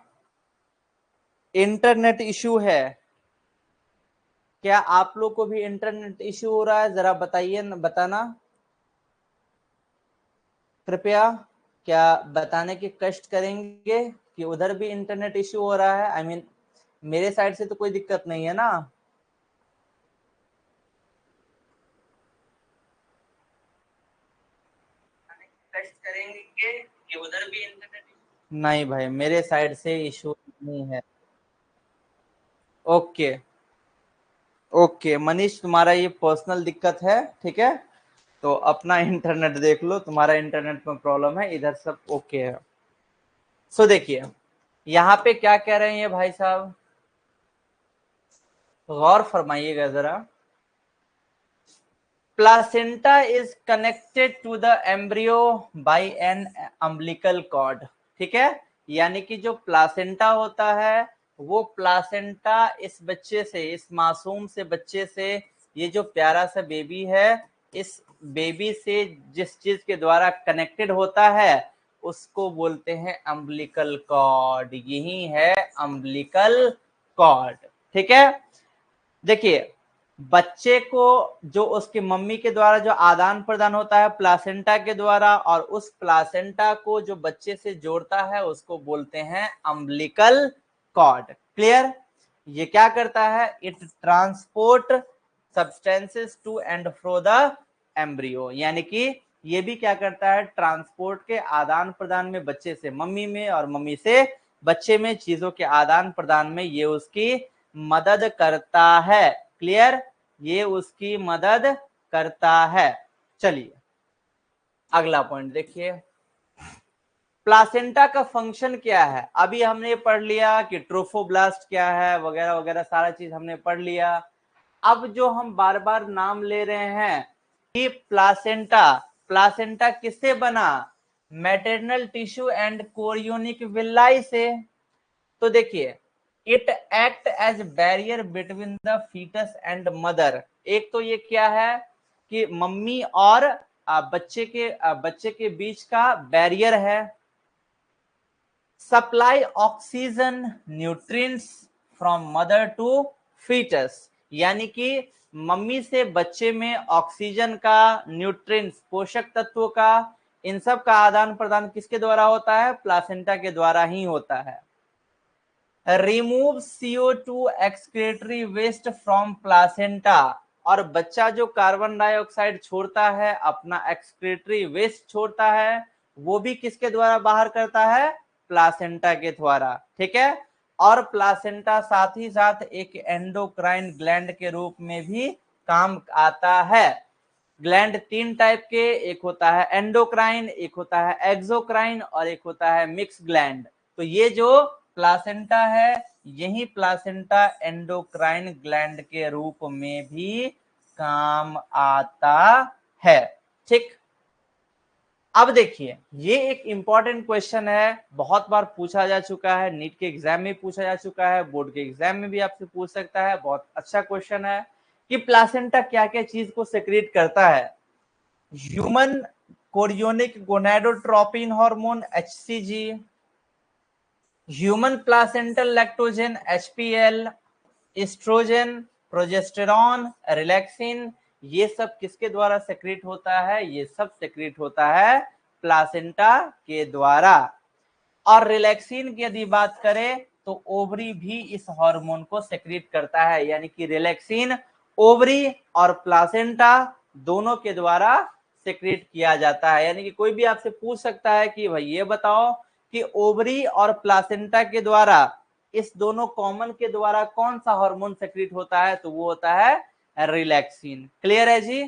इंटरनेट इशू है। क्या आप लोग को भी इंटरनेट इशू हो रहा है, जरा बताइए, बताना कृपया। क्या बताने की कष्ट करेंगे कि उधर भी इंटरनेट इशू हो रहा है, आई मीन मेरे साइड से तो कोई दिक्कत नहीं है ना। करेंगे कि उधर भी इंटरनेट, नहीं भाई मेरे साइड से इशू नहीं है। ओके ओके मनीष, तुम्हारा ये पर्सनल दिक्कत है, ठीक है, तो अपना इंटरनेट देख लो, तुम्हारा इंटरनेट में प्रॉब्लम है, इधर सब ओके है। सो देखिए यहाँ पे क्या कह रहे हैं ये भाई साहब, गौर फरमाइएगा जरा। Placenta is connected to the embryo by an umbilical cord, ठीक है, यानी कि जो प्लासेंटा होता है वो प्लासेंटा इस बच्चे से, इस मासूम से बच्चे से, ये जो प्यारा सा बेबी है, इस बेबी से जिस चीज के द्वारा कनेक्टेड होता है उसको बोलते हैं अम्बिलिकल कॉर्ड, यही है अम्बिलिकल कॉर्ड, ठीक है। देखिए बच्चे को जो उसकी मम्मी के द्वारा जो आदान प्रदान होता है प्लासेंटा के द्वारा, और उस प्लासेंटा को जो बच्चे से जोड़ता है उसको बोलते हैं अम्बिलिकल कॉर्ड। क्लियर? ये क्या करता है, it transport substances to and fro the embryo, यानी कि ये भी क्या करता है, ट्रांसपोर्ट के आदान प्रदान में बच्चे से मम्मी में और मम्मी से बच्चे में चीजों के आदान प्रदान में ये उसकी मदद करता है। क्लियर? ये उसकी मदद करता है। चलिए अगला पॉइंट देखिए, प्लासेंटा का फंक्शन क्या है। अभी हमने पढ़ लिया कि ट्रोफोब्लास्ट क्या है वगैरह वगैरह, सारा चीज हमने पढ़ लिया। अब जो हम बार बार नाम ले रहे हैं कि प्लासेंटा, प्लासेंटा किससे बना, maternal tissue and chorionic villi से। तो देखिए it act as barrier between the foetus and mother. एक तो ये क्या है कि मम्मी और बच्चे के बीच का बैरियर है। Supply oxygen nutrients from mother to foetus, यानी कि मम्मी से बच्चे में ऑक्सीजन का, न्यूट्रिएंट्स पोषक तत्वों का, इन सब का आदान प्रदान किसके द्वारा होता है, प्लासेंटा के द्वारा ही होता है। Remove CO2 excretory waste from placenta, और बच्चा जो कार्बन डाइऑक्साइड छोड़ता है, अपना एक्सक्रीटरी वेस्ट छोड़ता है, वो भी किसके द्वारा बाहर करता है, प्लासेंटा के द्वारा, ठीक है। और प्लासेंटा साथ ही साथ एक एंडोक्राइन ग्लैंड के रूप में भी काम आता है। ग्लैंड तीन टाइप के, एक होता है एंडोक्राइन, एक होता है एक्सोक्राइन और एक होता है मिक्स ग्लैंड। तो ये जो प्लासेंटा है, यही प्लासेंटा एंडोक्राइन ग्लैंड के रूप में भी काम आता है, ठीक। अब देखिए ये एक इंपॉर्टेंट क्वेश्चन है, बहुत बार पूछा जा चुका है, नीट के एग्जाम में पूछा जा चुका है, बोर्ड के एग्जाम में भी आपसे पूछ सकता है, बहुत अच्छा क्वेश्चन है कि प्लासेंटा क्या क्या चीज को सेक्रेट करता है। Human chorionic gonadotropin hormone HCG, human placental lactogen HPL, oestrogen, progesterone, relaxin, ये सब किसके द्वारा सेक्रेट होता है, ये सब सेक्रेट होता है प्लासेंटा के द्वारा। और रिलैक्सिन की यदि बात करें तो ओवरी भी इस हार्मोन को सेक्रेट करता है, यानी कि रिलैक्सिन ओवरी और प्लासेंटा दोनों के द्वारा सेक्रेट किया जाता है। यानी कि कोई भी आपसे पूछ सकता है कि भाई ये बताओ कि ओवरी और प्लासेंटा के द्वारा, इस दोनों कॉमन के द्वारा कौन सा हार्मोन सेक्रेट होता है, तो वो होता है रिलैक्सिन। क्लियर है जी,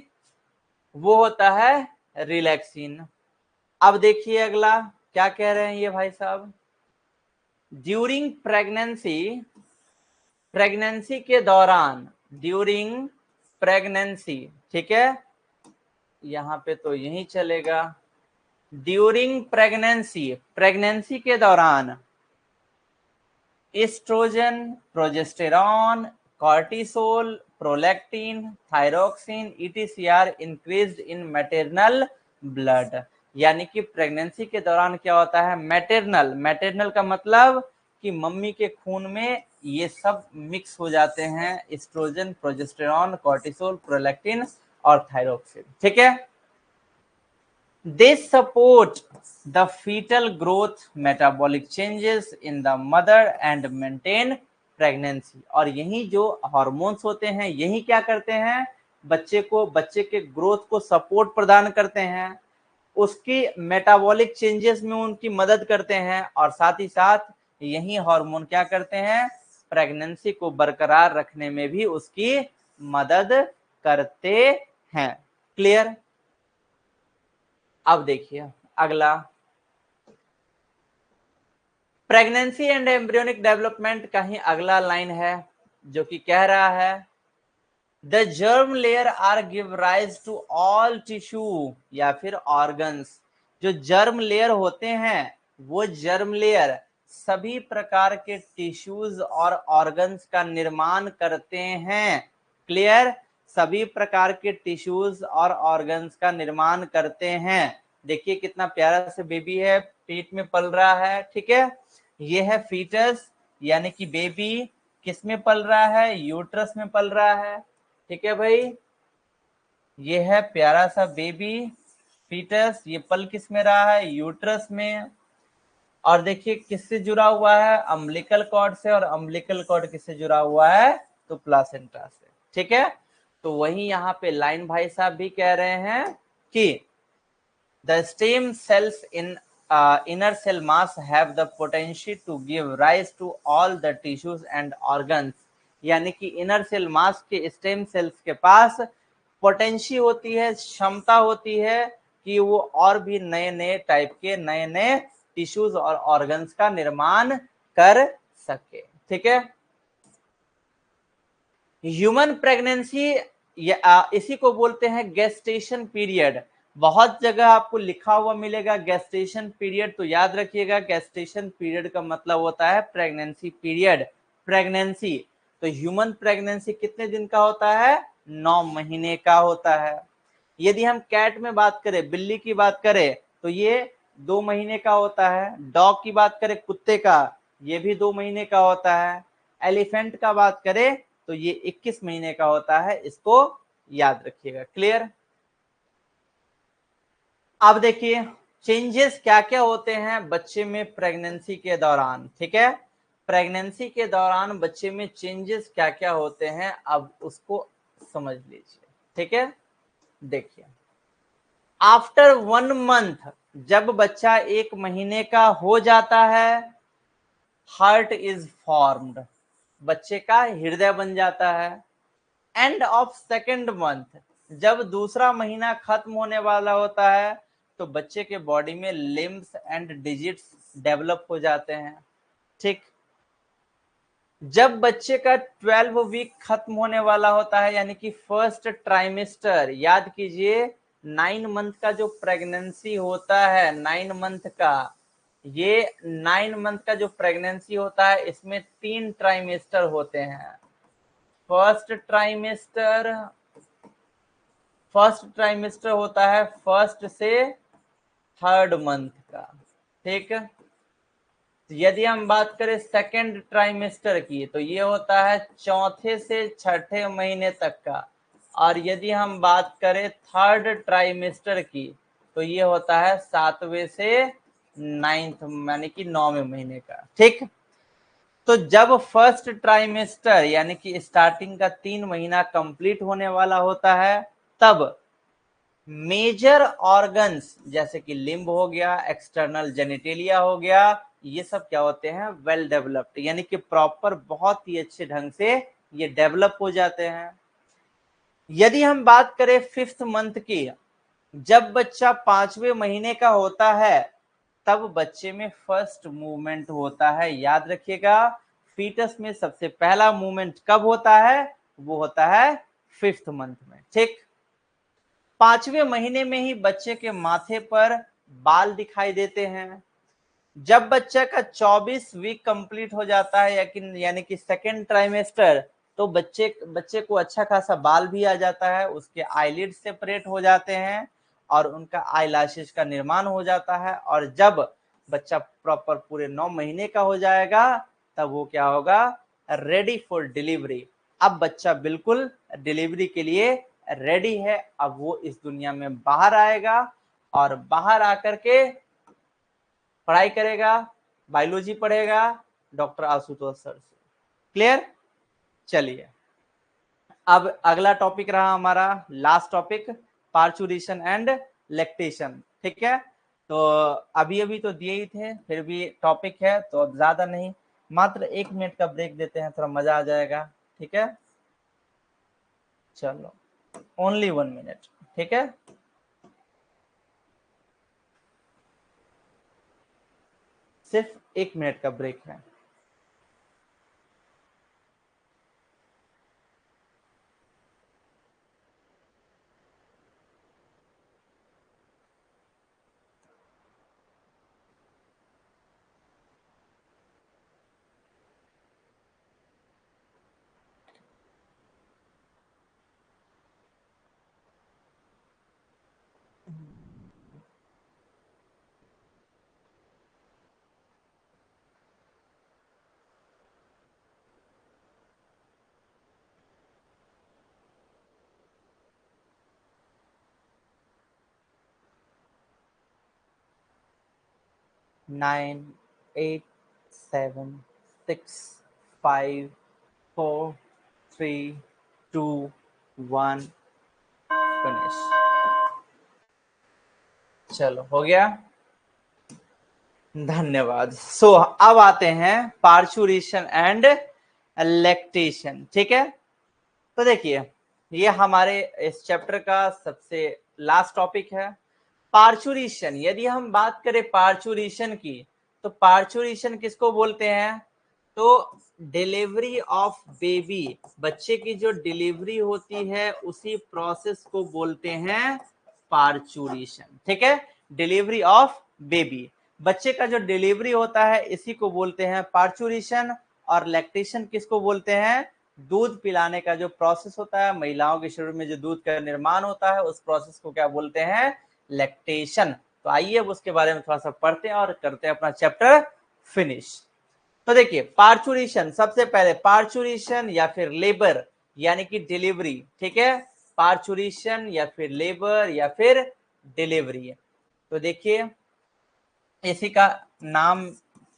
वो होता है रिलैक्सिन। अब देखिए अगला क्या कह रहे हैं ये भाई साहब, ड्यूरिंग प्रेगनेंसी, प्रेगनेंसी के दौरान, ड्यूरिंग प्रेगनेंसी, ठीक है, यहां पे तो यही चलेगा, ड्यूरिंग प्रेगनेंसी, प्रेगनेंसी के दौरान oestrogen, progesterone, cortisol, prolactin, thyroxine ETCR increased in maternal blood. यानी कि प्रेगनेंसी के दौरान क्या होता है, मैटरनल, मैटरनल का मतलब कि मम्मी के खून में ये सब मिक्स हो जाते हैं, एस्ट्रोजन, प्रोजेस्टेरॉन, कॉर्टिसोल, प्रोलैक्टिन और थायरोक्सिन, ठीक है। They support the fetal growth, metabolic changes in the mother and maintain pregnancy. और यही जो हार्मोन्स होते हैं यही क्या करते हैं, बच्चे के ग्रोथ को सपोर्ट प्रदान करते हैं, उसकी मेटाबॉलिक चेंजेस में उनकी मदद करते हैं, और साथ ही साथ यही हार्मोन क्या करते हैं, प्रेगनेंसी को बरकरार रखने में भी उसकी मदद करते हैं। क्लियर। अब देखिए अगला, प्रेगनेंसी एंड एम्ब्रियोनिक डेवलपमेंट का ही अगला लाइन है जो कि कह रहा है the germ layer are give rise to all tissue या फिर ऑर्गन्स। जो जर्म लेयर होते हैं वो जर्म लेयर सभी प्रकार के टिश्यूज और ऑर्गन्स का निर्माण करते हैं। क्लियर। सभी प्रकार के टिश्यूज और ऑर्गन्स का निर्माण करते हैं। देखिए कितना प्यारा से बेबी है, पेट में पल रहा है, ठीक है। ये है फीटस यानी कि बेबी, किस में पल रहा है, यूट्रस में पल रहा है, ठीक है भाई। ये है प्यारा सा बेबी फीटस, ये पल किस में रहा है, यूट्रस में। और देखिए किससे जुड़ा हुआ है, अम्बिलिकल कॉर्ड से, और अम्बिलिकल कॉर्ड किससे जुड़ा हुआ है, तो प्लासेंटा से, ठीक है। तो वही यहाँ पे लाइन भाई साहब भी कह रहे हैं कि the stem cells in inner cell mass have the potential to give rise to all the tissues and organs। यानी कि इनर सेल मास के स्टेम सेल्स के पास पोटेंशी होती है, क्षमता होती है कि वो और भी नए नए टाइप के नए नए टिश्यूज और ऑर्गन्स का निर्माण कर सके, ठीक है। ह्यूमन प्रेगनेंसी इसी को बोलते हैं गेस्टेशन पीरियड। बहुत जगह आपको लिखा हुआ मिलेगा गेस्टेशन पीरियड, तो याद रखिएगा गेस्टेशन पीरियड का मतलब होता है प्रेगनेंसी पीरियड। प्रेगनेंसी तो ह्यूमन प्रेगनेंसी कितने दिन का होता है, 9 महीने का होता है। यदि हम कैट में बात करें, बिल्ली की बात करें, तो ये 2 महीने का होता है। डॉग की बात करें, कुत्ते का, ये भी 2 महीने का होता है। एलिफेंट का बात करें तो ये 21 महीने का होता है, इसको याद रखिएगा। क्लियर। अब देखिए चेंजेस क्या क्या होते हैं बच्चे में प्रेगनेंसी के दौरान, ठीक है। प्रेगनेंसी के दौरान बच्चे में चेंजेस क्या क्या होते हैं, अब उसको समझ लीजिए, ठीक है। देखिए आफ्टर 1 मंथ, जब बच्चा 1 महीने का हो जाता है, हार्ट इज फॉर्म्ड, बच्चे का हृदय बन जाता है। एंड ऑफ सेकेंड मंथ, जब दूसरा महीना खत्म होने वाला होता है, तो बच्चे के बॉडी में लिम्स एंड डिजिट्स डेवलप हो जाते हैं, ठीक। जब बच्चे का 12 वीक खत्म होने वाला होता है, यानी कि फर्स्ट ट्राइमेस्टर, याद कीजिए 9 मंथ का जो प्रेगनेंसी होता है, 9 मंथ का, ये 9 मंथ का जो प्रेगनेंसी होता है इसमें 3 ट्राइमेस्टर होते हैं। फर्स्ट ट्राइमेस्टर होता है फर्स्ट से 3rd मंथ का, ठीक। यदि हम बात करें सेकेंड ट्राइमेस्टर की, तो ये होता है 4थे से 6ठे महीने तक का। और यदि हम बात करें 3rd ट्राइमेस्टर की, तो ये होता है 7वें से 9th यानी कि 9वें महीने का, ठीक। तो जब फर्स्ट ट्राइमेस्टर यानी कि स्टार्टिंग का 3 महीना कंप्लीट होने वाला होता है, तब मेजर ऑर्गन्स जैसे कि लिम्ब हो गया, एक्सटर्नल जेनिटेलिया हो गया, ये सब क्या होते हैं, वेल डेवलप्ड, यानी कि प्रॉपर बहुत ही अच्छे ढंग से ये डेवलप हो जाते हैं। यदि हम बात करें 5th मंथ की, जब बच्चा 5वें महीने का होता है, तब बच्चे में फर्स्ट मूवमेंट होता है। याद रखिएगा फीटस में सबसे पहला मूवमेंट कब होता है, वो होता है 5th मंथ में, ठीक। 5वें महीने में ही बच्चे के माथे पर बाल दिखाई देते हैं। जब बच्चे का 24 वीक कंप्लीट हो जाता है, यानी कि सेकेंड ट्राइमेस्टर, तो बच्चे को अच्छा खासा बाल भी आ जाता है, उसके आईलिड सेपरेट हो जाते हैं और उनका आईलैशेस का निर्माण हो जाता है। और जब बच्चा प्रॉपर पूरे 9 महीने का हो जाएगा, तब वो क्या होगा, रेडी फॉर डिलीवरी। अब बच्चा बिल्कुल डिलीवरी के लिए रेडी है। अब वो इस दुनिया में बाहर आएगा और बाहर आकर के पढ़ाई करेगा, बायोलॉजी पढ़ेगा डॉक्टर आशुतोष सर से, क्लियर? चलिए, अब अगला टॉपिक रहा हमारा last topic, parturition and lactation. ठीक है, तो अभी अभी तो दिए ही थे, फिर भी टॉपिक है तो अब ज्यादा नहीं, मात्र 1 मिनट का ब्रेक देते हैं, थोड़ा मजा आ जाएगा। ठीक है, चलो ओनली 1 मिनट। ठीक है, सिर्फ 1 मिनट का ब्रेक है। Nine, 8, 7, 6, 5, 4, 3, 2, 1, finish. चलो हो गया, धन्यवाद। सो अब आते हैं पार्चुरेशन एंड लैक्टेशन। ठीक है, तो देखिए ये हमारे इस चैप्टर का सबसे लास्ट टॉपिक है, पार्चुरेशन। यदि हम बात करें पार्चुरेशन की, तो पार्चुरेशन किसको बोलते हैं? तो डिलीवरी ऑफ बेबी, बच्चे की जो डिलीवरी होती है उसी प्रोसेस को बोलते हैं पार्चुरेशन। ठीक है, डिलीवरी ऑफ बेबी, बच्चे का जो डिलीवरी होता है इसी को बोलते हैं पार्चुरेशन। और लैक्टेशन किसको बोलते हैं? दूध पिलाने का जो प्रोसेस होता है, महिलाओं के शरीर में जो दूध का निर्माण होता है उस प्रोसेस को क्या बोलते हैं? लैक्टेशन। तो आइए अब उसके बारे में थोड़ा सा पढ़ते हैं और करते हैं अपना चैप्टर फिनिश। तो देखिए पार्चुरेशन, सबसे पहले पार्चुरेशन या फिर लेबर यानी कि डिलीवरी। ठीक है, पार्चुरेशन या फिर लेबर या फिर डिलीवरी। तो देखिए इसी का नाम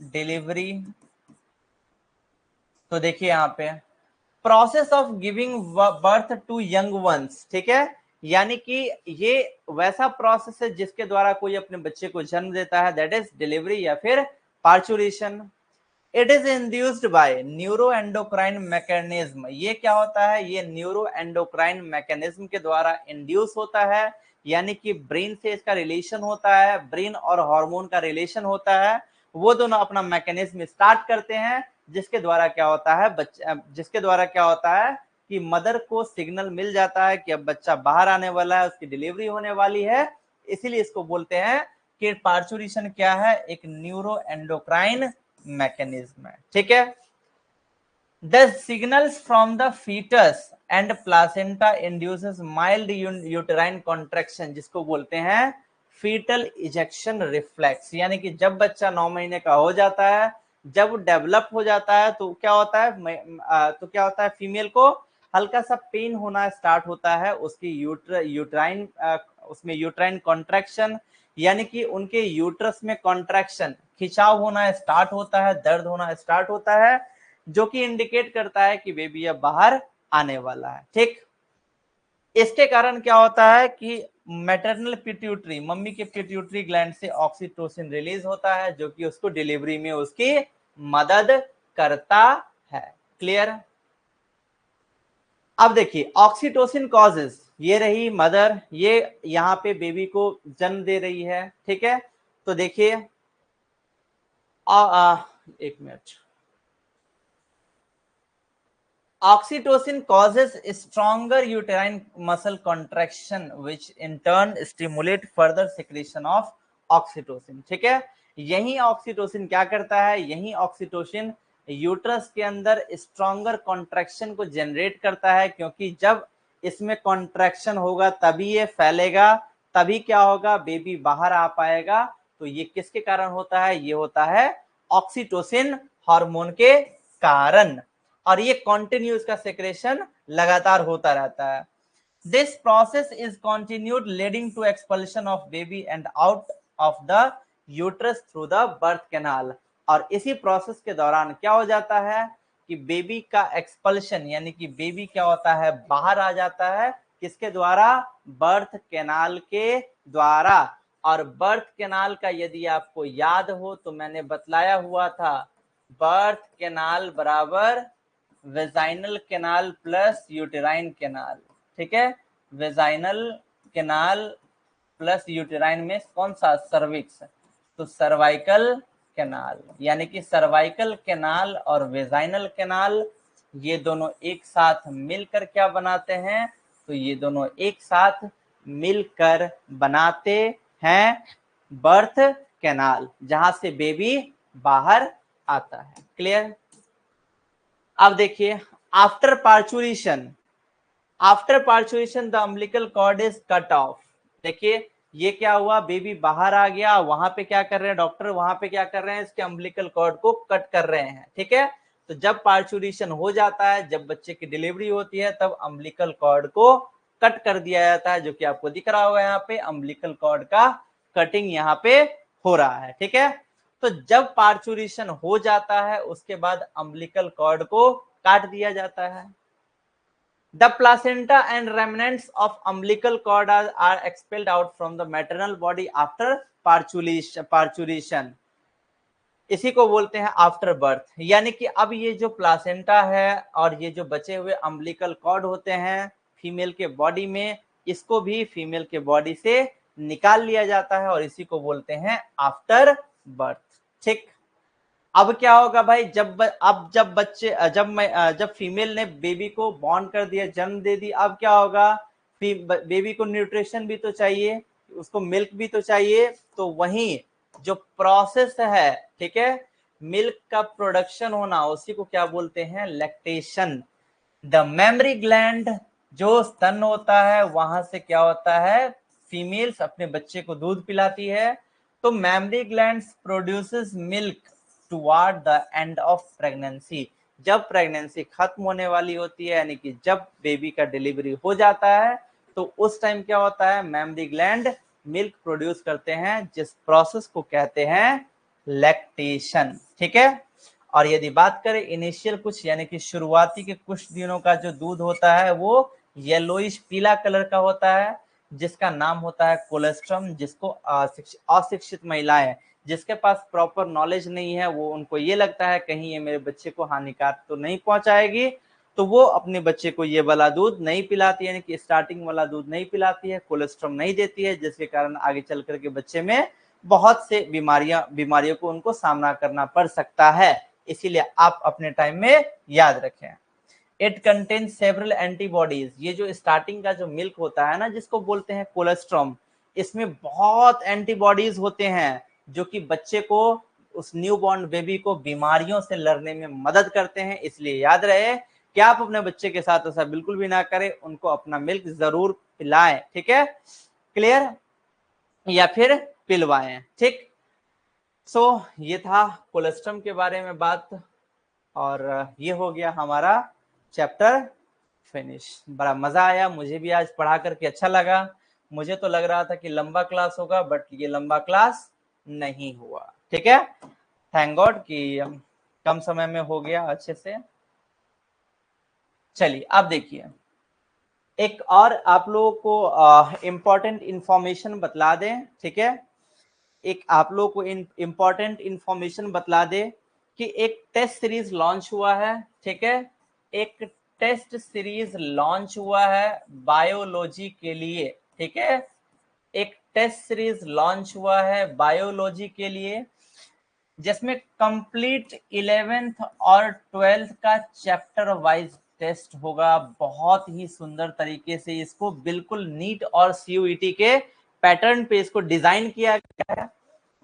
डिलीवरी। तो देखिए यहाँ पे process of giving birth to young ones. ठीक है, यानी कि ये वैसा प्रोसेस है जिसके द्वारा कोई अपने बच्चे को जन्म देता है, दैट इज डिलीवरी या फिर parturition. It is induced by neuro endocrine mechanism. ये क्या होता है? ये न्यूरो एंडोक्राइन मैकेनिज्म के द्वारा इंड्यूस होता है, यानी कि ब्रेन से इसका रिलेशन होता है, ब्रेन और हार्मोन का रिलेशन होता है, वो दोनों अपना मैकेनिज्म स्टार्ट करते हैं, जिसके द्वारा क्या होता है जिसके द्वारा क्या होता है कि मदर को सिग्नल मिल जाता है कि अब बच्चा बाहर आने वाला है, उसकी डिलीवरी होने वाली है। इसीलिए इसको बोलते हैं कि पार्चुरेशन क्या है? एक न्यूरो एंडोक्राइन मैकेनिज्म है। ठीक है, the signals from the foetus and placenta induces mild uterine contraction, जिसको बोलते हैं फीटल इजेक्शन रिफ्लेक्स। यानी कि जब बच्चा 9 महीने का हो जाता है, जब डेवलप हो जाता है तो क्या होता है फीमेल को हल्का सा पेन होना स्टार्ट होता है, उसकी यूट्राइन उसमें यूट्राइन कॉन्ट्रैक्शन, यानी कि उनके यूट्रस में कॉन्ट्रैक्शन, खिंचाव होना स्टार्ट होता है, दर्द होना स्टार्ट होता है, जो कि इंडिकेट करता है कि बेबी अब बाहर आने वाला है। ठीक, इसके कारण क्या होता है कि मैटरनल पिट्यूटरी, मम्मी के पिट्यूटरी ग्लैंड से ऑक्सीटोसिन रिलीज होता है, जो कि उसको डिलीवरी में उसकी मदद करता है। क्लियर? अब देखिए ऑक्सीटोसिन कॉजेस, ये रही मदर, ये यहाँ पे बेबी को जन्म दे रही है। ठीक है, तो देखिए 1 minute. Oxytocin causes stronger uterine muscle contraction, which in turn stimulate further secretion of oxytocin. ठीक है, यही ऑक्सीटोसिन क्या करता है? यही ऑक्सीटोसिन यूट्रस के अंदर स्ट्रॉन्गर कॉन्ट्रैक्शन को जनरेट करता है, क्योंकि जब इसमें कॉन्ट्रैक्शन होगा तभी ये फैलेगा, तभी क्या होगा? बेबी बाहर आ पाएगा। तो ये किसके कारण होता है? ये होता है ऑक्सीटोसिन हार्मोन के कारण, और ये कॉन्टिन्यूस का सेक्रेशन लगातार होता रहता है। This process is continued leading to expulsion of baby and out of the uterus through the birth canal. और इसी प्रोसेस के दौरान क्या हो जाता है कि बेबी का एक्सपल्शन यानी कि बेबी क्या होता है, बाहर आ जाता है, किसके द्वारा, बर्थ कैनाल के द्वारा। और बर्थ कैनाल का यदि आपको याद हो तो मैंने बतलाया हुआ था, बर्थ कैनाल बराबर vaginal canal plus uterine canal, ठीक है। वेजाइनल कैनाल प्लस यूटेराइन में कौन सा, सर्विक्स, तो सर्वाइकल कैनाल, यानी कि सर्वाइकल कैनाल और वेजाइनल कैनाल ये दोनों एक साथ मिलकर क्या बनाते हैं, तो ये दोनों एक साथ मिलकर बनाते हैं बर्थ कैनाल, जहां से बेबी बाहर आता है। क्लियर। अब देखिए, after parturition, after parturition the umbilical cord is cut off. देखिए ये क्या हुआ, बेबी बाहर आ गया, वहां पे क्या कर रहे हैं डॉक्टर, वहां पे क्या कर रहे हैं, इसके अम्बिलिकल कॉर्ड को कट कर रहे हैं, ठीक है। तो जब पार्चुरेशन हो जाता है, जब बच्चे की डिलीवरी होती है, तब अम्बिलिकल कॉर्ड को कट कर दिया जाता है, जो कि आपको दिख रहा होगा यहाँ पे, अम्बिलिकल कॉर्ड का कटिंग यहाँ पे हो रहा है, ठीक है। तो जब पार्चुरेशन हो जाता है उसके बाद अम्बिलिकल कॉर्ड को काट दिया जाता है। The placenta and remnants of umbilical cord are expelled out from the maternal body after parturition. इसी को बोलते हैं आफ्टर बर्थ। यानी कि अब ये जो प्लासेंटा है और ये जो बचे हुए अम्बिलिकल कॉर्ड होते हैं फीमेल के बॉडी में, इसको भी फीमेल के बॉडी से निकाल लिया जाता है और इसी को बोलते हैं आफ्टर बर्थ, ठीक। अब क्या होगा भाई, जब फीमेल ने बेबी को बॉर्न कर दिया, जन्म दे दी, अब क्या होगा, बेबी को न्यूट्रिशन भी तो चाहिए, उसको मिल्क भी तो चाहिए। तो वही जो प्रोसेस है, ठीक है, मिल्क का प्रोडक्शन होना, उसी को क्या बोलते हैं, लैक्टेशन। द मेमरी ग्लैंड, जो स्तन होता है, वहां से क्या होता है, फीमेल्स अपने बच्चे को दूध पिलाती है। तो mammary glands produces milk toward the end of pregnancy. जब प्रेगनेंसी खत्म होने वाली होती है, यानी कि जब बेबी का डिलीवरी हो जाता है, तो उस टाइम क्या होता है, मेमरी ग्लैंड मिल्क प्रोड्यूस करते हैं, जिस प्रोसेस को कहते हैं लैक्टेशन, ठीक है। और यदि बात करें इनिशियल कुछ, यानी कि शुरुआती के कुछ दिनों का जो दूध होता है वो येलोइश पीला कलर का होता है, जिसका नाम होता है कोलेस्ट्रम। जिसको अशिक्षित महिलाएं, जिसके पास प्रॉपर नॉलेज नहीं है, वो उनको ये लगता है कहीं ये मेरे बच्चे को हानिकारक तो नहीं पहुंचाएगी, तो वो अपने बच्चे को ये वाला दूध नहीं पिलाती, यानी कि स्टार्टिंग वाला दूध नहीं पिलाती है, कोलेस्ट्रम नहीं देती है, जिसके कारण आगे चल करके बच्चे में बहुत से बीमारियों को उनको सामना करना पड़ सकता है। इसीलिए आप अपने टाइम में याद रखें। It contains several antibodies. ये जो स्टार्टिंग का जो मिल्क होता है ना, जिसको बोलते हैं कोलेस्ट्रॉम, इसमें बहुत एंटीबॉडीज होते हैं जो कि बच्चे को, उस न्यू बॉर्न बेबी को बीमारियों से लड़ने में मदद करते हैं। इसलिए याद रहे कि आप अपने बच्चे के साथ ऐसा बिल्कुल भी ना करें, उनको अपना मिल्क जरूर पिलाएं, ठीक है, क्लियर, या फिर पिलवाएं, ठीक। सो ये था कोलेस्ट्रम के बारे में बात, और ये हो गया हमारा चैप्टर फिनिश। बड़ा मजा आया, मुझे भी आज पढ़ा करके अच्छा लगा। मुझे तो लग रहा था कि लंबा क्लास होगा, बट ये लंबा क्लास नहीं हुआ, ठीक है। थैंक गॉड कि कम समय में हो गया अच्छे से। चलिए अब देखिए, एक और आप लोगों को इम्पोर्टेंट इंफॉर्मेशन बतला दें, ठीक है। एक आप लोगों को इम्पोर्टेंट इंफॉर्मेशन बतला दे कि एक टेस्ट सीरीज लॉन्च हुआ है, ठीक है। एक टेस्ट सीरीज लॉन्च हुआ है बायोलॉजी के लिए, ठीक है। एक टेस्ट सीरीज लॉन्च हुआ है बायोलॉजी के लिए, जिसमें कंप्लीट 11th और 12th का चैप्टर वाइज टेस्ट होगा। बहुत ही सुंदर तरीके से इसको बिल्कुल नीट और सीयूईटी के पैटर्न पे इसको डिजाइन किया गया है,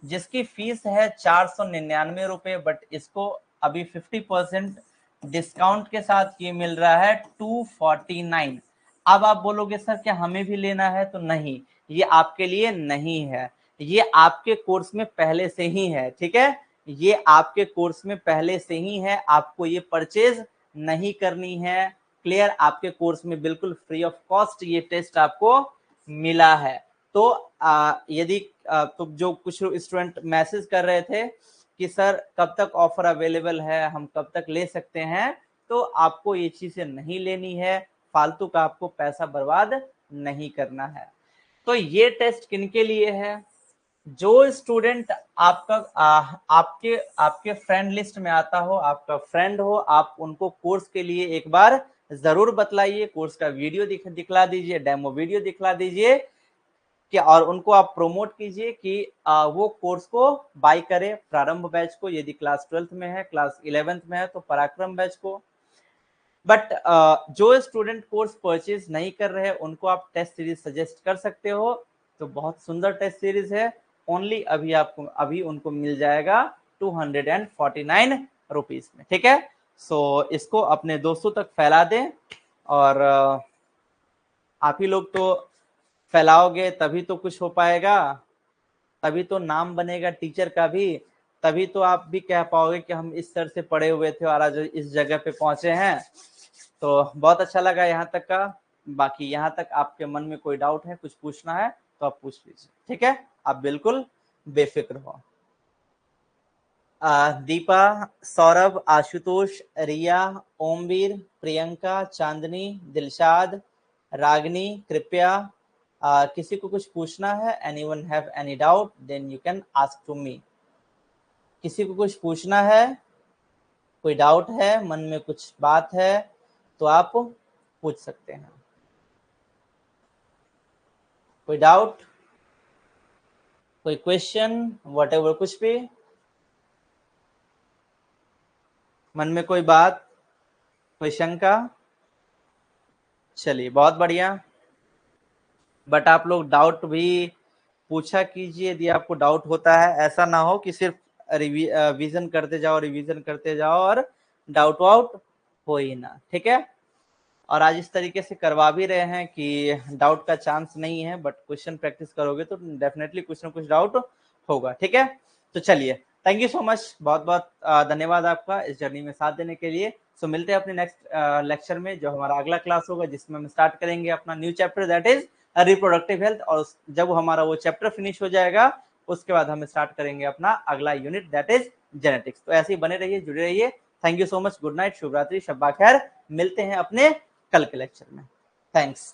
जिसकी फीस है 499 रुपए, बट इसको अभी 50% डिस्काउंट के साथ ये मिल रहा है 249। अब आप बोलोगे सर क्या हमें भी लेना है, तो नहीं, ये आपके लिए नहीं है, ये आपके कोर्स में पहले से ही है, ठीक है। ये आपके कोर्स में पहले से ही है, आपको ये परचेज नहीं करनी है, क्लियर। आपके कोर्स में बिल्कुल फ्री ऑफ कॉस्ट ये टेस्ट आपको मिला है। तो यदि तो जो कुछ स्टूडेंट मैसेज कर रहे थे कि सर कब तक ऑफर अवेलेबल है, हम कब तक ले सकते हैं, तो आपको ये चीजें नहीं लेनी है, फालतू का आपको पैसा बर्बाद नहीं करना है। तो ये टेस्ट किनके लिए है? जो स्टूडेंट आपका आपके आपके फ्रेंड लिस्ट में आता हो, आपका फ्रेंड हो, आप उनको कोर्स के लिए एक बार जरूर बतलाइए, कोर्स का वीडियो दिखला दीजिए, डेमो वीडियो दिखला दीजिए कि, और उनको आप प्रोमोट कीजिए कि वो कोर्स को बाय करे, प्रारंभ बैच को, यदि क्लास 12th में है, क्लास 11th में है तो पराक्रम बैच को। बट जो स्टूडेंट कोर्स परचेज नहीं कर रहे उनको आप टेस्ट सीरीज सजेस्ट कर सकते हो, तो बहुत सुंदर टेस्ट सीरीज है, ओनली अभी उनको मिल जाएगा 249 रुपीज में, ठीक है। सो इसको अपने दोस्तों तक फैला दें, और आप ही लोग तो फैलाओगे तभी तो कुछ हो पाएगा, तभी तो नाम बनेगा टीचर का भी, तभी तो आप भी कह पाओगे कि हम इस सर से पढ़े हुए थे और आज इस जगह पे पहुंचे हैं। तो बहुत अच्छा लगा यहाँ तक का। बाकी यहाँ तक आपके मन में कोई डाउट है, कुछ पूछना है तो आप पूछ लीजिए, ठीक है, आप बिल्कुल बेफिक्र हो। दीपा, सौरभ, आशुतोष, रिया, ओमवीर, प्रियंका, चांदनी, दिलशाद, रागनी, कृपया, किसी को कुछ पूछना है? Anyone have any doubt then you can ask to me. किसी को कुछ पूछना है, कोई डाउट है, मन में कुछ बात है तो आप पूछ सकते हैं। कोई डाउट, कोई क्वेश्चन, व्हाटएवर, कुछ भी मन में कोई बात, कोई शंका? चलिए बहुत बढ़िया। बट आप लोग डाउट भी पूछा कीजिए यदि आपको डाउट होता है, ऐसा ना हो कि सिर्फ रिवीजन करते जाओ और डाउट आउट हो ही ना, ठीक है। और आज इस तरीके से करवा भी रहे हैं कि डाउट का चांस नहीं है, बट क्वेश्चन प्रैक्टिस करोगे तो डेफिनेटली कुछ ना कुछ डाउट होगा, ठीक है। तो चलिए, थैंक यू सो मच, बहुत बहुत धन्यवाद आपका इस जर्नी में साथ देने के लिए। सो मिलते हैं अपने नेक्स्ट लेक्चर में, जो हमारा अगला क्लास होगा, जिसमें हम स्टार्ट करेंगे अपना new chapter, that is reproductive health. और जब हमारा वो चैप्टर फिनिश हो जाएगा उसके बाद हम स्टार्ट करेंगे अपना अगला यूनिट, दैट इज जेनेटिक्स। तो ऐसे ही बने रहिए, जुड़े रहिए। Thank you so much, good night, शुभ रात्रि, शब्बा खैर। मिलते हैं अपने कल के लेक्चर में। थैंक्स।